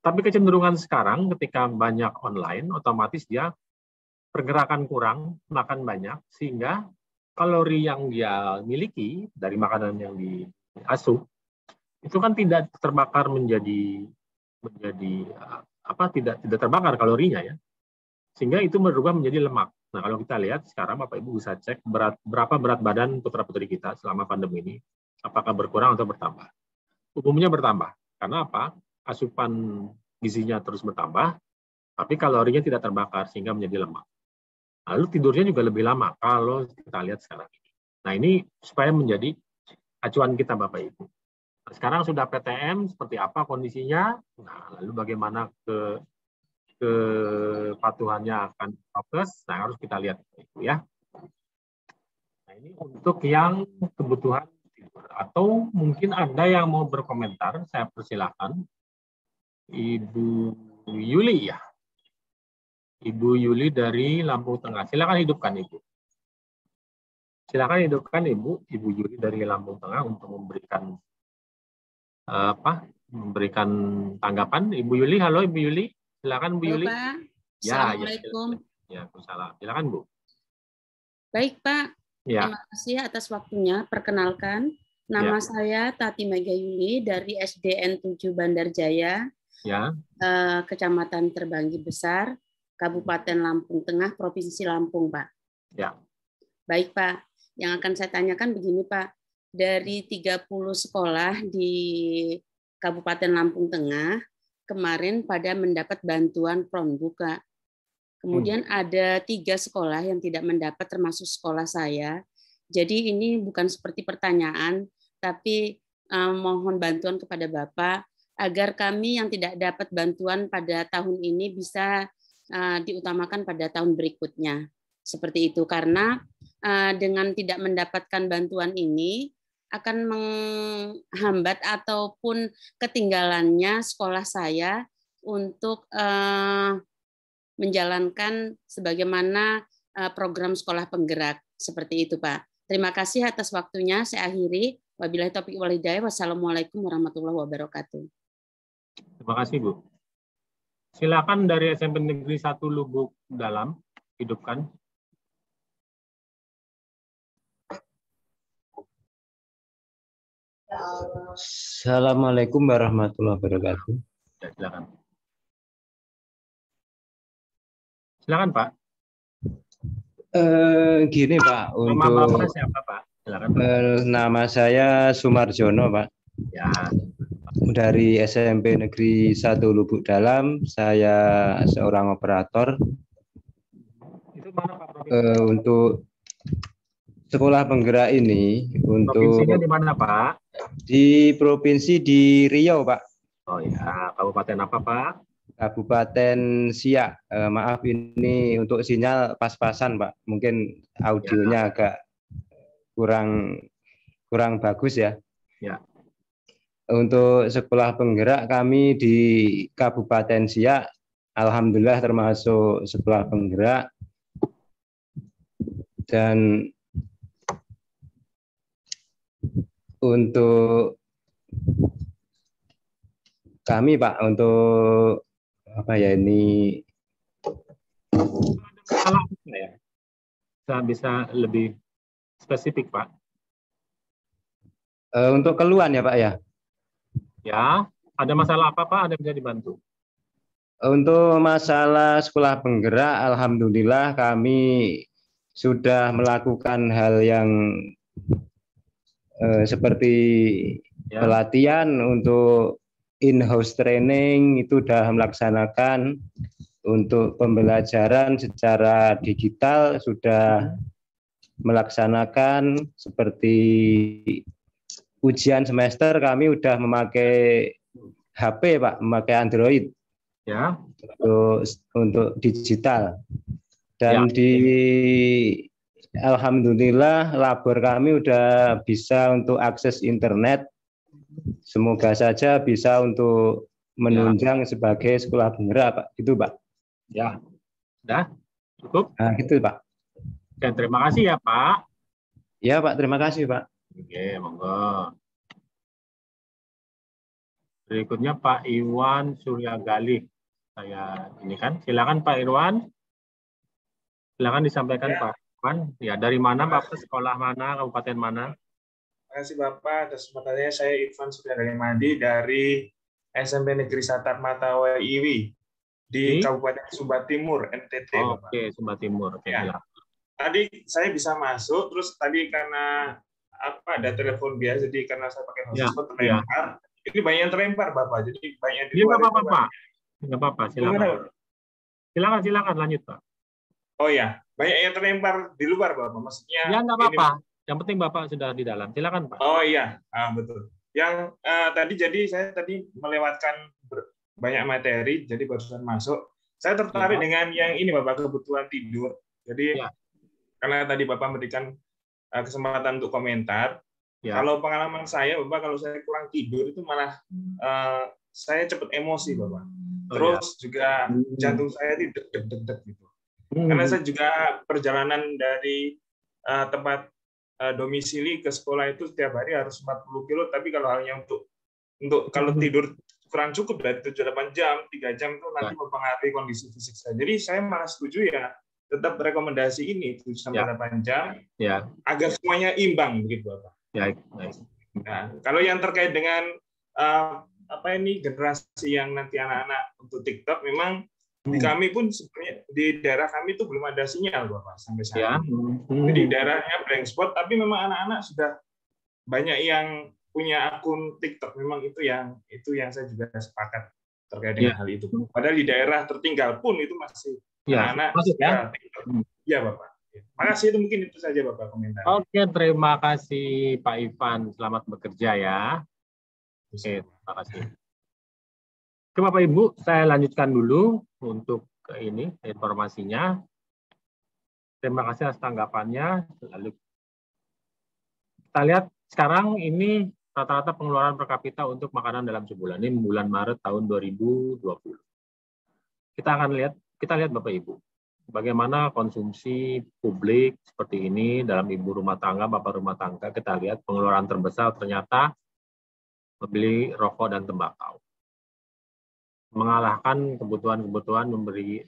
Tapi kecenderungan sekarang ketika banyak online, otomatis dia pergerakan kurang, makan banyak, sehingga kalori yang dia miliki dari makanan yang diasuh itu kan tidak terbakar menjadi tidak terbakar kalorinya ya, sehingga itu berubah menjadi lemak. Nah kalau kita lihat sekarang Bapak Ibu bisa cek berapa berat badan putra putri kita selama pandemi ini, apakah berkurang atau bertambah? Umumnya bertambah. Karena apa? Asupan gizinya terus bertambah, tapi kalorinya tidak terbakar sehingga menjadi lemak. Lalu tidurnya juga lebih lama kalau kita lihat sekarang ini. Nah ini supaya menjadi acuan kita Bapak Ibu. Nah, sekarang sudah PTM seperti apa kondisinya? Nah lalu bagaimana kepatuhannya akan prokes? Nah harus kita lihat itu ya. Nah ini untuk yang kebutuhan tidur. Atau mungkin ada yang mau berkomentar, saya persilakan. Ibu Yuli ya. Ibu Yuli dari Lampung Tengah. Silakan hidupkan Ibu. Silakan hidupkan Ibu Yuli dari Lampung Tengah untuk memberikan memberikan tanggapan. Ibu Yuli, halo Ibu Yuli. Silakan Bu Yuli. Pak. Ya, Assalamualaikum. Ya, salam. Silakan Bu. Baik Pak. Ya. Terima kasih atas waktunya. Perkenalkan, nama saya Tati Mega Yuli dari SDN 7 Bandar Jaya. Ya. Kecamatan Terbanggi Besar, Kabupaten Lampung Tengah, Provinsi Lampung, Pak. Ya. Baik, Pak. Yang akan saya tanyakan begini, Pak. Dari 30 sekolah di Kabupaten Lampung Tengah, kemarin pada mendapat bantuan Prombuka. Kemudian ada 3 sekolah yang tidak mendapat, termasuk sekolah saya. Jadi ini bukan seperti pertanyaan, tapi mohon bantuan kepada Bapak, agar kami yang tidak dapat bantuan pada tahun ini bisa diutamakan pada tahun berikutnya. Seperti itu, karena dengan tidak mendapatkan bantuan ini akan menghambat ataupun ketinggalannya sekolah saya untuk menjalankan sebagaimana program sekolah penggerak. Seperti itu, Pak. Terima kasih atas waktunya. Saya akhiri. Wabillahi taufiq wal hidayah. Wassalamualaikum warahmatullahi wabarakatuh. Terima kasih, Bu. Silakan dari SMP Negeri 1 Lubuk Dalam, hidupkan. Assalamualaikum warahmatullahi wabarakatuh. Ya, silakan. Silakan, Pak. Gini, Pak. Nama Bapak siapa, Pak? Silakan, Pak. Nama saya Sumarjono, Pak. Ya. Dari SMP Negeri 1 Lubuk Dalam, saya seorang operator. Itu mana, Pak? Untuk sekolah penggerak ini, untuk provinsinya di mana, Pak? Di provinsi di Riau, Pak. Oh ya, kabupaten apa, Pak? Kabupaten Siak. Maaf, ini untuk sinyal pas-pasan, Pak. Mungkin audionya agak kurang bagus ya. Ya. Untuk sekolah penggerak kami di Kabupaten Siak, alhamdulillah termasuk sekolah penggerak. Dan untuk kami, Pak, untuk apa ya ini? Bisa lebih spesifik, Pak. Untuk keluhan ya, Pak ya. Ya, ada masalah apa, Pak? Ada bisa dibantu? Untuk masalah sekolah penggerak, alhamdulillah kami sudah melakukan hal yang seperti pelatihan untuk in-house training, itu sudah melaksanakan. Untuk pembelajaran secara digital sudah melaksanakan seperti ujian semester kami udah memakai HP Pak, memakai Android ya untuk digital. Dan alhamdulillah labor kami udah bisa untuk akses internet. Semoga saja bisa untuk menunjang sebagai sekolah penggerak Pak. Itu Pak. Ya. Sudah cukup? Nah, gitu Pak. Dan terima kasih ya Pak. Ya Pak, terima kasih Pak. Oke, monggo. Berikutnya Pak Iwan Suryagalih. Saya ini kan, silakan Pak Irwan. Silakan disampaikan Pak Iwan. Ya, dari mana Bapak? Sekolah mana? Kabupaten mana? Terima kasih Bapak atas kesempatannya. Saya Ivan Suryagalih Madi dari SMP Negeri Satar Matawa Iwi di Kabupaten Sumba Timur, NTT. Oke, Sumba Timur. Oke, ya. Tadi saya bisa masuk, terus tadi karena ada telepon biasa, jadi karena saya pakai hotspot terlempar. Ini banyak yang terlempar Bapak, jadi banyak yang di luar. Nggak apa-apa Pak. Nggak apa-apa, silakan. Silakan lanjut Pak. Oh ya, banyak yang terlempar di luar Bapak, maksudnya. Ya nggak apa-apa. Yang penting Bapak sudah di dalam. Silakan Pak. Oh iya, betul. Yang tadi jadi saya tadi melewatkan banyak materi, jadi barusan masuk. Saya tertarik dengan yang ini Bapak, kebutuhan tidur. Jadi karena tadi Bapak memberikan kesempatan untuk komentar. Kalau pengalaman saya Bapak, kalau saya kurang tidur itu malah saya cepat emosi Bapak. Terus juga jantung saya itu deg-deg gitu. Karena saya juga perjalanan dari tempat domisili ke sekolah itu setiap hari harus 40 kilo, tapi kalau halnya untuk kalau tidur kurang cukup dari 7-8 jam, 3 jam itu nanti mempengaruhi kondisi fisik saya. Jadi saya malah setuju ya tetap rekomendasi ini 7-8 jam agar semuanya imbang begitu Bapak. Nah, kalau yang terkait dengan generasi yang nanti anak-anak untuk TikTok, memang di kami pun sebenarnya di daerah kami itu belum ada sinyal Bapak sampai saat ini. Jadi daerahnya blank spot, tapi memang anak-anak sudah banyak yang punya akun TikTok. Memang itu yang saya juga sepakat terkait dengan hal itu. Padahal di daerah tertinggal pun itu masih anak-anak TikTok. Ya Bapak. Makasih, itu mungkin itu saja Bapak komentar. Oke, terima kasih Pak Ivan. Selamat bekerja ya. Oke, terima kasih. Oke Bapak Ibu, saya lanjutkan dulu untuk ini informasinya. Terima kasih atas tanggapannya. Lalu kita lihat sekarang ini rata-rata pengeluaran per kapita untuk makanan dalam sebulan. Ini bulan Maret tahun 2020. Kita lihat Bapak Ibu, bagaimana konsumsi publik seperti ini dalam ibu rumah tangga, bapak rumah tangga. Kita lihat pengeluaran terbesar ternyata membeli rokok dan tembakau. Mengalahkan kebutuhan-kebutuhan membeli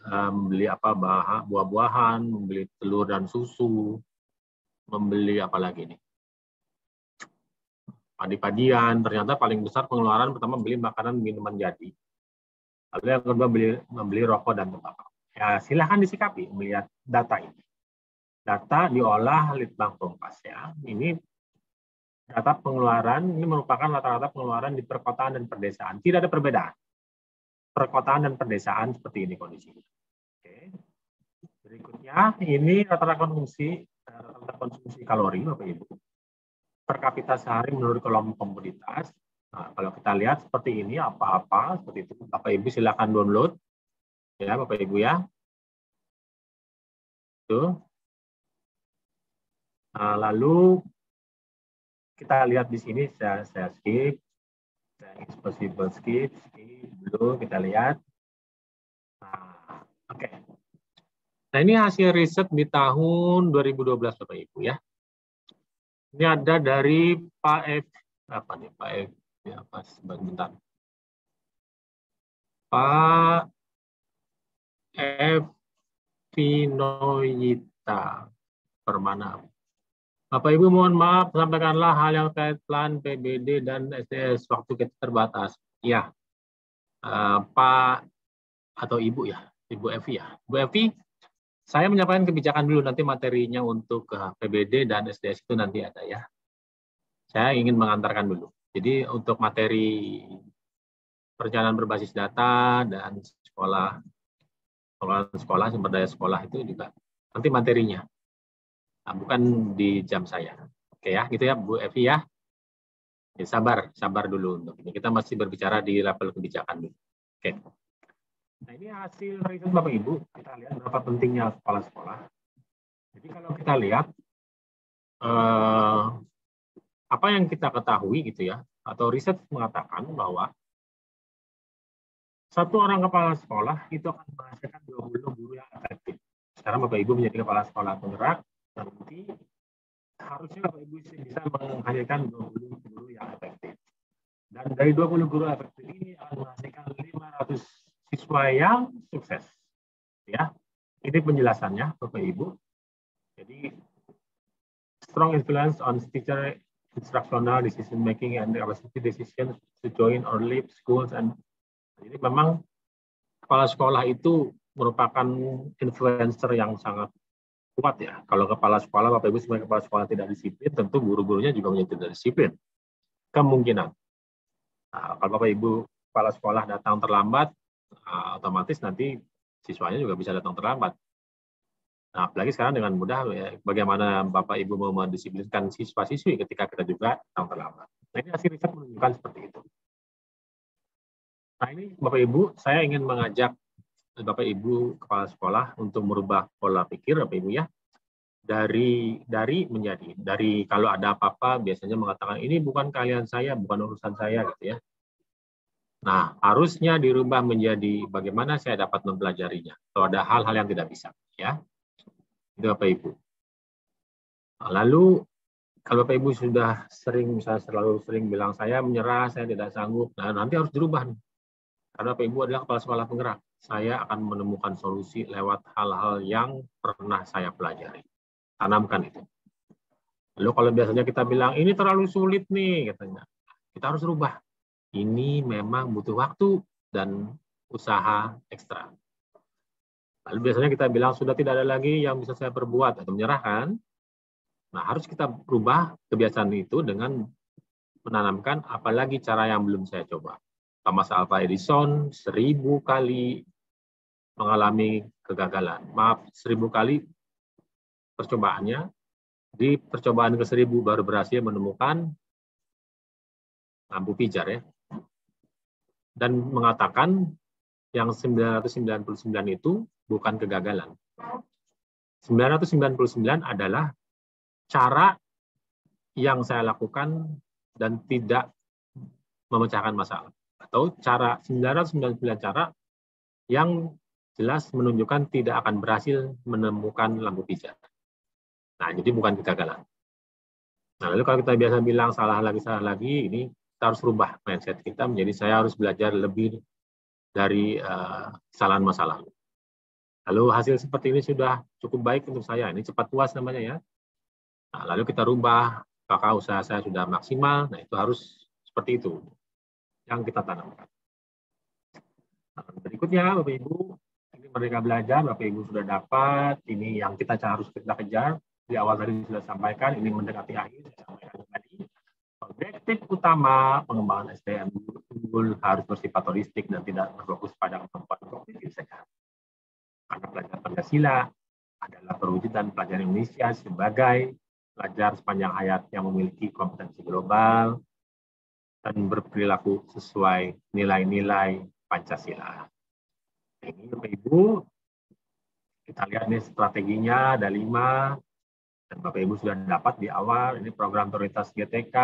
buah-buahan, membeli telur dan susu, membeli apa lagi nih? Padi-padian. Ternyata paling besar pengeluaran pertama beli makanan minuman jadi. Lalu yang kedua membeli rokok dan tembakau. Ya, silahkan disikapi melihat data ini. Data diolah Litbang Kompas ya. Ini data pengeluaran, ini merupakan rata-rata pengeluaran di perkotaan dan perdesaan. Tidak ada perbedaan. Perkotaan dan perdesaan seperti ini kondisinya. Oke. Berikutnya ini rata-rata konsumsi kalori Bapak Ibu. Per kapita sehari menurut kelompok komoditas. Nah, kalau kita lihat seperti ini apa-apa seperti itu. Bapak Ibu silakan download. Ya, Bapak Ibu ya. Tuh. Nah, lalu kita lihat di sini saya skip. Saya possible skip dulu kita lihat. Nah, oke. Nah, ini hasil riset di tahun 2012 Bapak Ibu ya. Ini ada dari Pak F. Apa nih Pak F? Ya, pas sebentar. Pak Evinoyita Permana. Bapak Ibu mohon maaf, sampaikanlah hal yang terkait plan PBD dan SDS waktu kita terbatas. Ya, Pak atau Ibu ya, Ibu Evi ya. Ibu Evi, saya menyampaikan kebijakan dulu, nanti materinya untuk PBD dan SDS itu nanti ada ya. Saya ingin mengantarkan dulu. Jadi untuk materi perencanaan berbasis data dan sekolah, sumber daya sekolah itu juga nanti materinya. Nah, bukan di jam saya. Oke ya, gitu ya Bu Evi ya. Ya, sabar dulu untuk ini. Kita masih berbicara di level kebijakan dulu. Oke. Nah, ini hasil riset Bapak Ibu. Kita lihat berapa pentingnya kepala sekolah. Jadi kalau kita lihat apa yang kita ketahui gitu ya, atau riset mengatakan bahwa satu orang kepala sekolah itu akan menghasilkan 20 guru yang efektif. Sekarang Bapak Ibu menjadi kepala sekolah penggerak, nanti harusnya Bapak Ibu bisa menghasilkan 20 guru yang efektif. Dan dari 20 guru efektif ini akan menghasilkan 500 siswa yang sukses. Ya, ini penjelasannya Bapak Ibu. Jadi strong influence on teacher instructional decision making and capacity decisions to join or leave schools. And jadi memang kepala sekolah itu merupakan influencer yang sangat kuat ya. Kalau kepala sekolah, Bapak Ibu sebagai kepala sekolah tidak disiplin, tentu guru-gurunya juga menjadi tidak disiplin. Kemungkinan. Nah, kalau Bapak Ibu kepala sekolah datang terlambat, otomatis nanti siswanya juga bisa datang terlambat. Nah, apalagi sekarang dengan mudah ya, bagaimana Bapak Ibu mau mendisiplinkan siswa-siswi ketika kita juga datang terlambat. Nah, ini hasil riset menunjukkan seperti itu. Nah, ini Bapak Ibu, saya ingin mengajak Bapak Ibu kepala sekolah untuk merubah pola pikir Bapak Ibu ya. Dari menjadi. Dari kalau ada apa-apa biasanya mengatakan ini bukan kalian saya, bukan urusan saya gitu ya. Nah, harusnya dirubah menjadi bagaimana saya dapat mempelajarinya. Kalau ada hal-hal yang tidak bisa ya. Itu Bapak Ibu. Nah, lalu kalau Bapak Ibu sudah sering, misalnya selalu sering bilang saya menyerah, saya tidak sanggup, nah nanti harus dirubah nih. Karena Bapak Ibu adalah kepala sekolah penggerak. Saya akan menemukan solusi lewat hal-hal yang pernah saya pelajari. Tanamkan itu. Lalu kalau biasanya kita bilang ini terlalu sulit nih, katanya, kita harus rubah. Ini memang butuh waktu dan usaha ekstra. Lalu biasanya kita bilang sudah tidak ada lagi yang bisa saya perbuat atau menyerahkan. Nah, harus kita rubah kebiasaan itu dengan menanamkan apalagi cara yang belum saya coba. Thomas Alva Edison 1000 kali mengalami kegagalan. Maaf, 1000 kali percobaannya. Di percobaan ke-1000 baru berhasil menemukan lampu pijar ya. Dan mengatakan yang 999 itu bukan kegagalan. 999 adalah cara yang saya lakukan dan tidak memecahkan masalah. Atau cara 999 cara yang jelas menunjukkan tidak akan berhasil menemukan lampu pijar. Nah, jadi bukan kegagalan. Nah, lalu kalau kita biasa bilang salah lagi, ini kita harus rubah mindset kita menjadi saya harus belajar lebih dari kesalahan masa lalu. Lalu hasil seperti ini sudah cukup baik untuk saya. Ini cepat puas namanya ya. Nah, lalu kita rubah, apakah usaha saya sudah maksimal? Nah, itu harus seperti itu yang kita tanamkan. Nah, berikutnya, Bapak Ibu, ini mereka belajar, Bapak Ibu sudah dapat, ini yang kita harus kita kejar. Di awal tadi sudah sampaikan, ini mendekati akhir, saya sampaikan tadi. Objektif utama pengembangan SDM unggul harus bersifat holistik dan tidak berfokus pada kemampuan kognitif saja. Karena pelajar Pancasila adalah perwujudan pelajar Indonesia sebagai pelajar sepanjang hayat yang memiliki kompetensi global dan berperilaku sesuai nilai-nilai Pancasila. Ini Bapak Ibu, kita lihat nih strateginya ada 5, dan Bapak Ibu sudah dapat di awal, ini program prioritas GTK.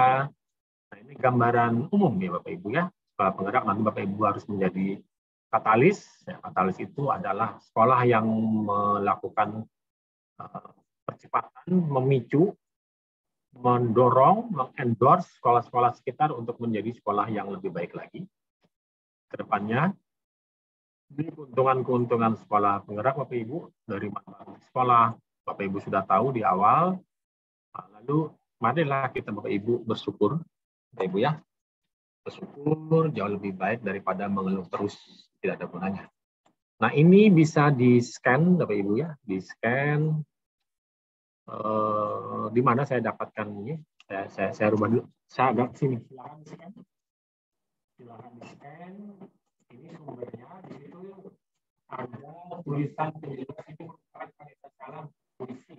Nah, ini gambaran umum ya Bapak Ibu ya, sekolah penggerak nanti Bapak Ibu harus menjadi katalis. Ya, katalis itu adalah sekolah yang melakukan percepatan, memicu, mendorong, mengendorse sekolah-sekolah sekitar untuk menjadi sekolah yang lebih baik lagi ke depannya. Di keuntungan-keuntungan sekolah penggerak Bapak Ibu, dari manfaat sekolah, Bapak Ibu sudah tahu di awal. Lalu marilah kita Bapak Ibu bersyukur, Bapak Ibu ya. Bersyukur jauh lebih baik daripada mengeluh terus, tidak ada gunanya. Nah, ini bisa di-scan Bapak Ibu ya, di-scan. Di mana saya dapatkan ini? Saya rubah dulu. Saya agak sini. Silakan di-scan. Silakan di-scan. Ini sumbernya di situ ada tulisan penjelasan itu merupakan salam puisi.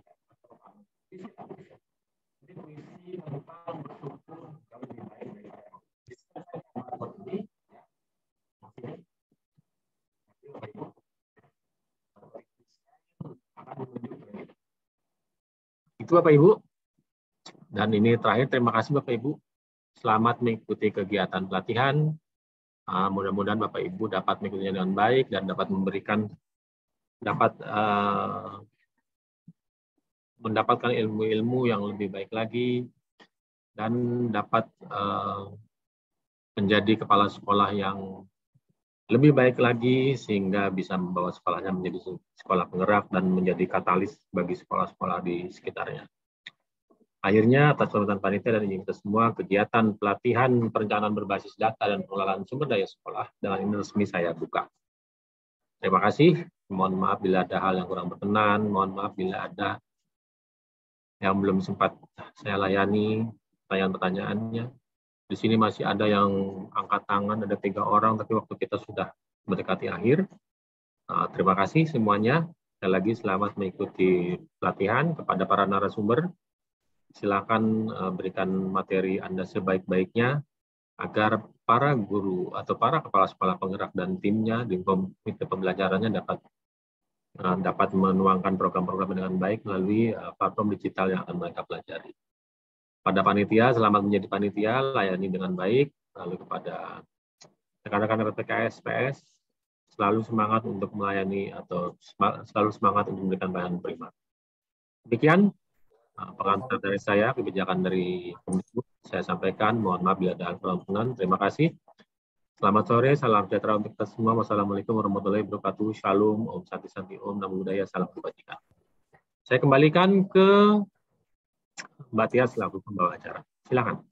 Itu Bapak Ibu. Dan ini terakhir, terima kasih Bapak Ibu. Selamat mengikuti kegiatan pelatihan. Mudah-mudahan Bapak Ibu dapat mengikutinya dengan baik dan dapat mendapatkan ilmu-ilmu yang lebih baik lagi dan dapat menjadi kepala sekolah yang lebih baik lagi sehingga bisa membawa sekolahnya menjadi sekolah penggerak dan menjadi katalis bagi sekolah-sekolah di sekitarnya. Akhirnya, atas permintaan panitia dan izin kita semua, kegiatan pelatihan perencanaan berbasis data dan pengelolaan sumber daya sekolah dengan ini resmi saya buka. Terima kasih. Mohon maaf bila ada hal yang kurang berkenan. Mohon maaf bila ada yang belum sempat saya layani pertanyaan-pertanyaannya. Di sini masih ada yang angkat tangan, ada 3 orang, tapi waktu kita sudah mendekati akhir. Terima kasih semuanya. Sekali lagi selamat mengikuti pelatihan. Kepada para narasumber, silakan berikan materi Anda sebaik-baiknya agar para guru atau para kepala sekolah penggerak dan timnya di komite pembelajarannya dapat menuangkan program-program dengan baik melalui platform digital yang akan mereka pelajari. Pada panitia, selamat menjadi panitia, layani dengan baik. Lalu kepada rekan-rekan RPKS, PS, selalu semangat untuk melayani atau selalu semangat untuk memberikan pelayanan prima. Demikian pengantar dari saya, kebijakan dari Kemdikbud saya sampaikan. Mohon maaf bila ada kurang berkenan. Terima kasih. Selamat sore, salam sejahtera untuk kita semua. Wassalamualaikum warahmatullahi wabarakatuh. Shalom, Om Santi Santi Om, Namo Buddhaya, salam kebajikan. Saya kembalikan ke Mbak Tia selaku pembawa acara. Silakan.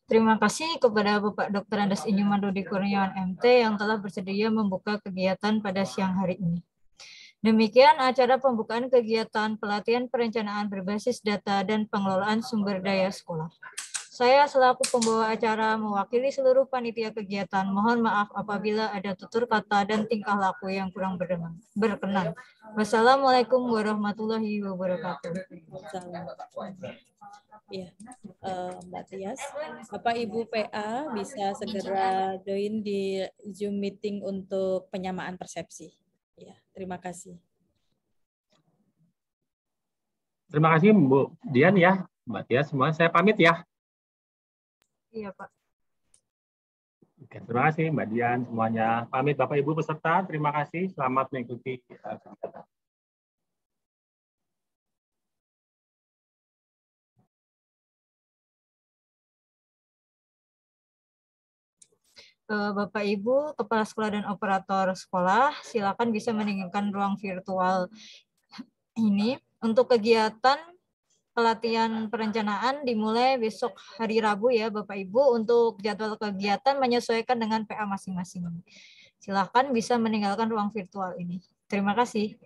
Terima kasih kepada Bapak Dr. Andes Inyuman Rudi Kurniawan MT yang telah bersedia membuka kegiatan pada siang hari ini. Demikian acara pembukaan kegiatan pelatihan perencanaan berbasis data dan pengelolaan sumber daya sekolah. Saya selaku pembawa acara mewakili seluruh panitia kegiatan. Mohon maaf apabila ada tutur kata dan tingkah laku yang kurang berkenan. Wassalamualaikum warahmatullahi wabarakatuh. Ya, Mbak Tias, Bapak Ibu PA bisa segera join di Zoom meeting untuk penyamaan persepsi. Ya, terima kasih. Terima kasih Bu Dian ya, Mbak Tia semua. Saya pamit ya. Iya Pak. Oke, terima kasih Mbak Dian semuanya. Pamit Bapak Ibu peserta. Terima kasih. Selamat mengikuti kegiatan. Bapak Ibu, Kepala Sekolah dan Operator Sekolah, silakan bisa meninggalkan ruang virtual ini. Untuk kegiatan pelatihan perencanaan dimulai besok hari Rabu ya Bapak Ibu. Untuk jadwal kegiatan menyesuaikan dengan PA masing-masing. Silakan bisa meninggalkan ruang virtual ini. Terima kasih.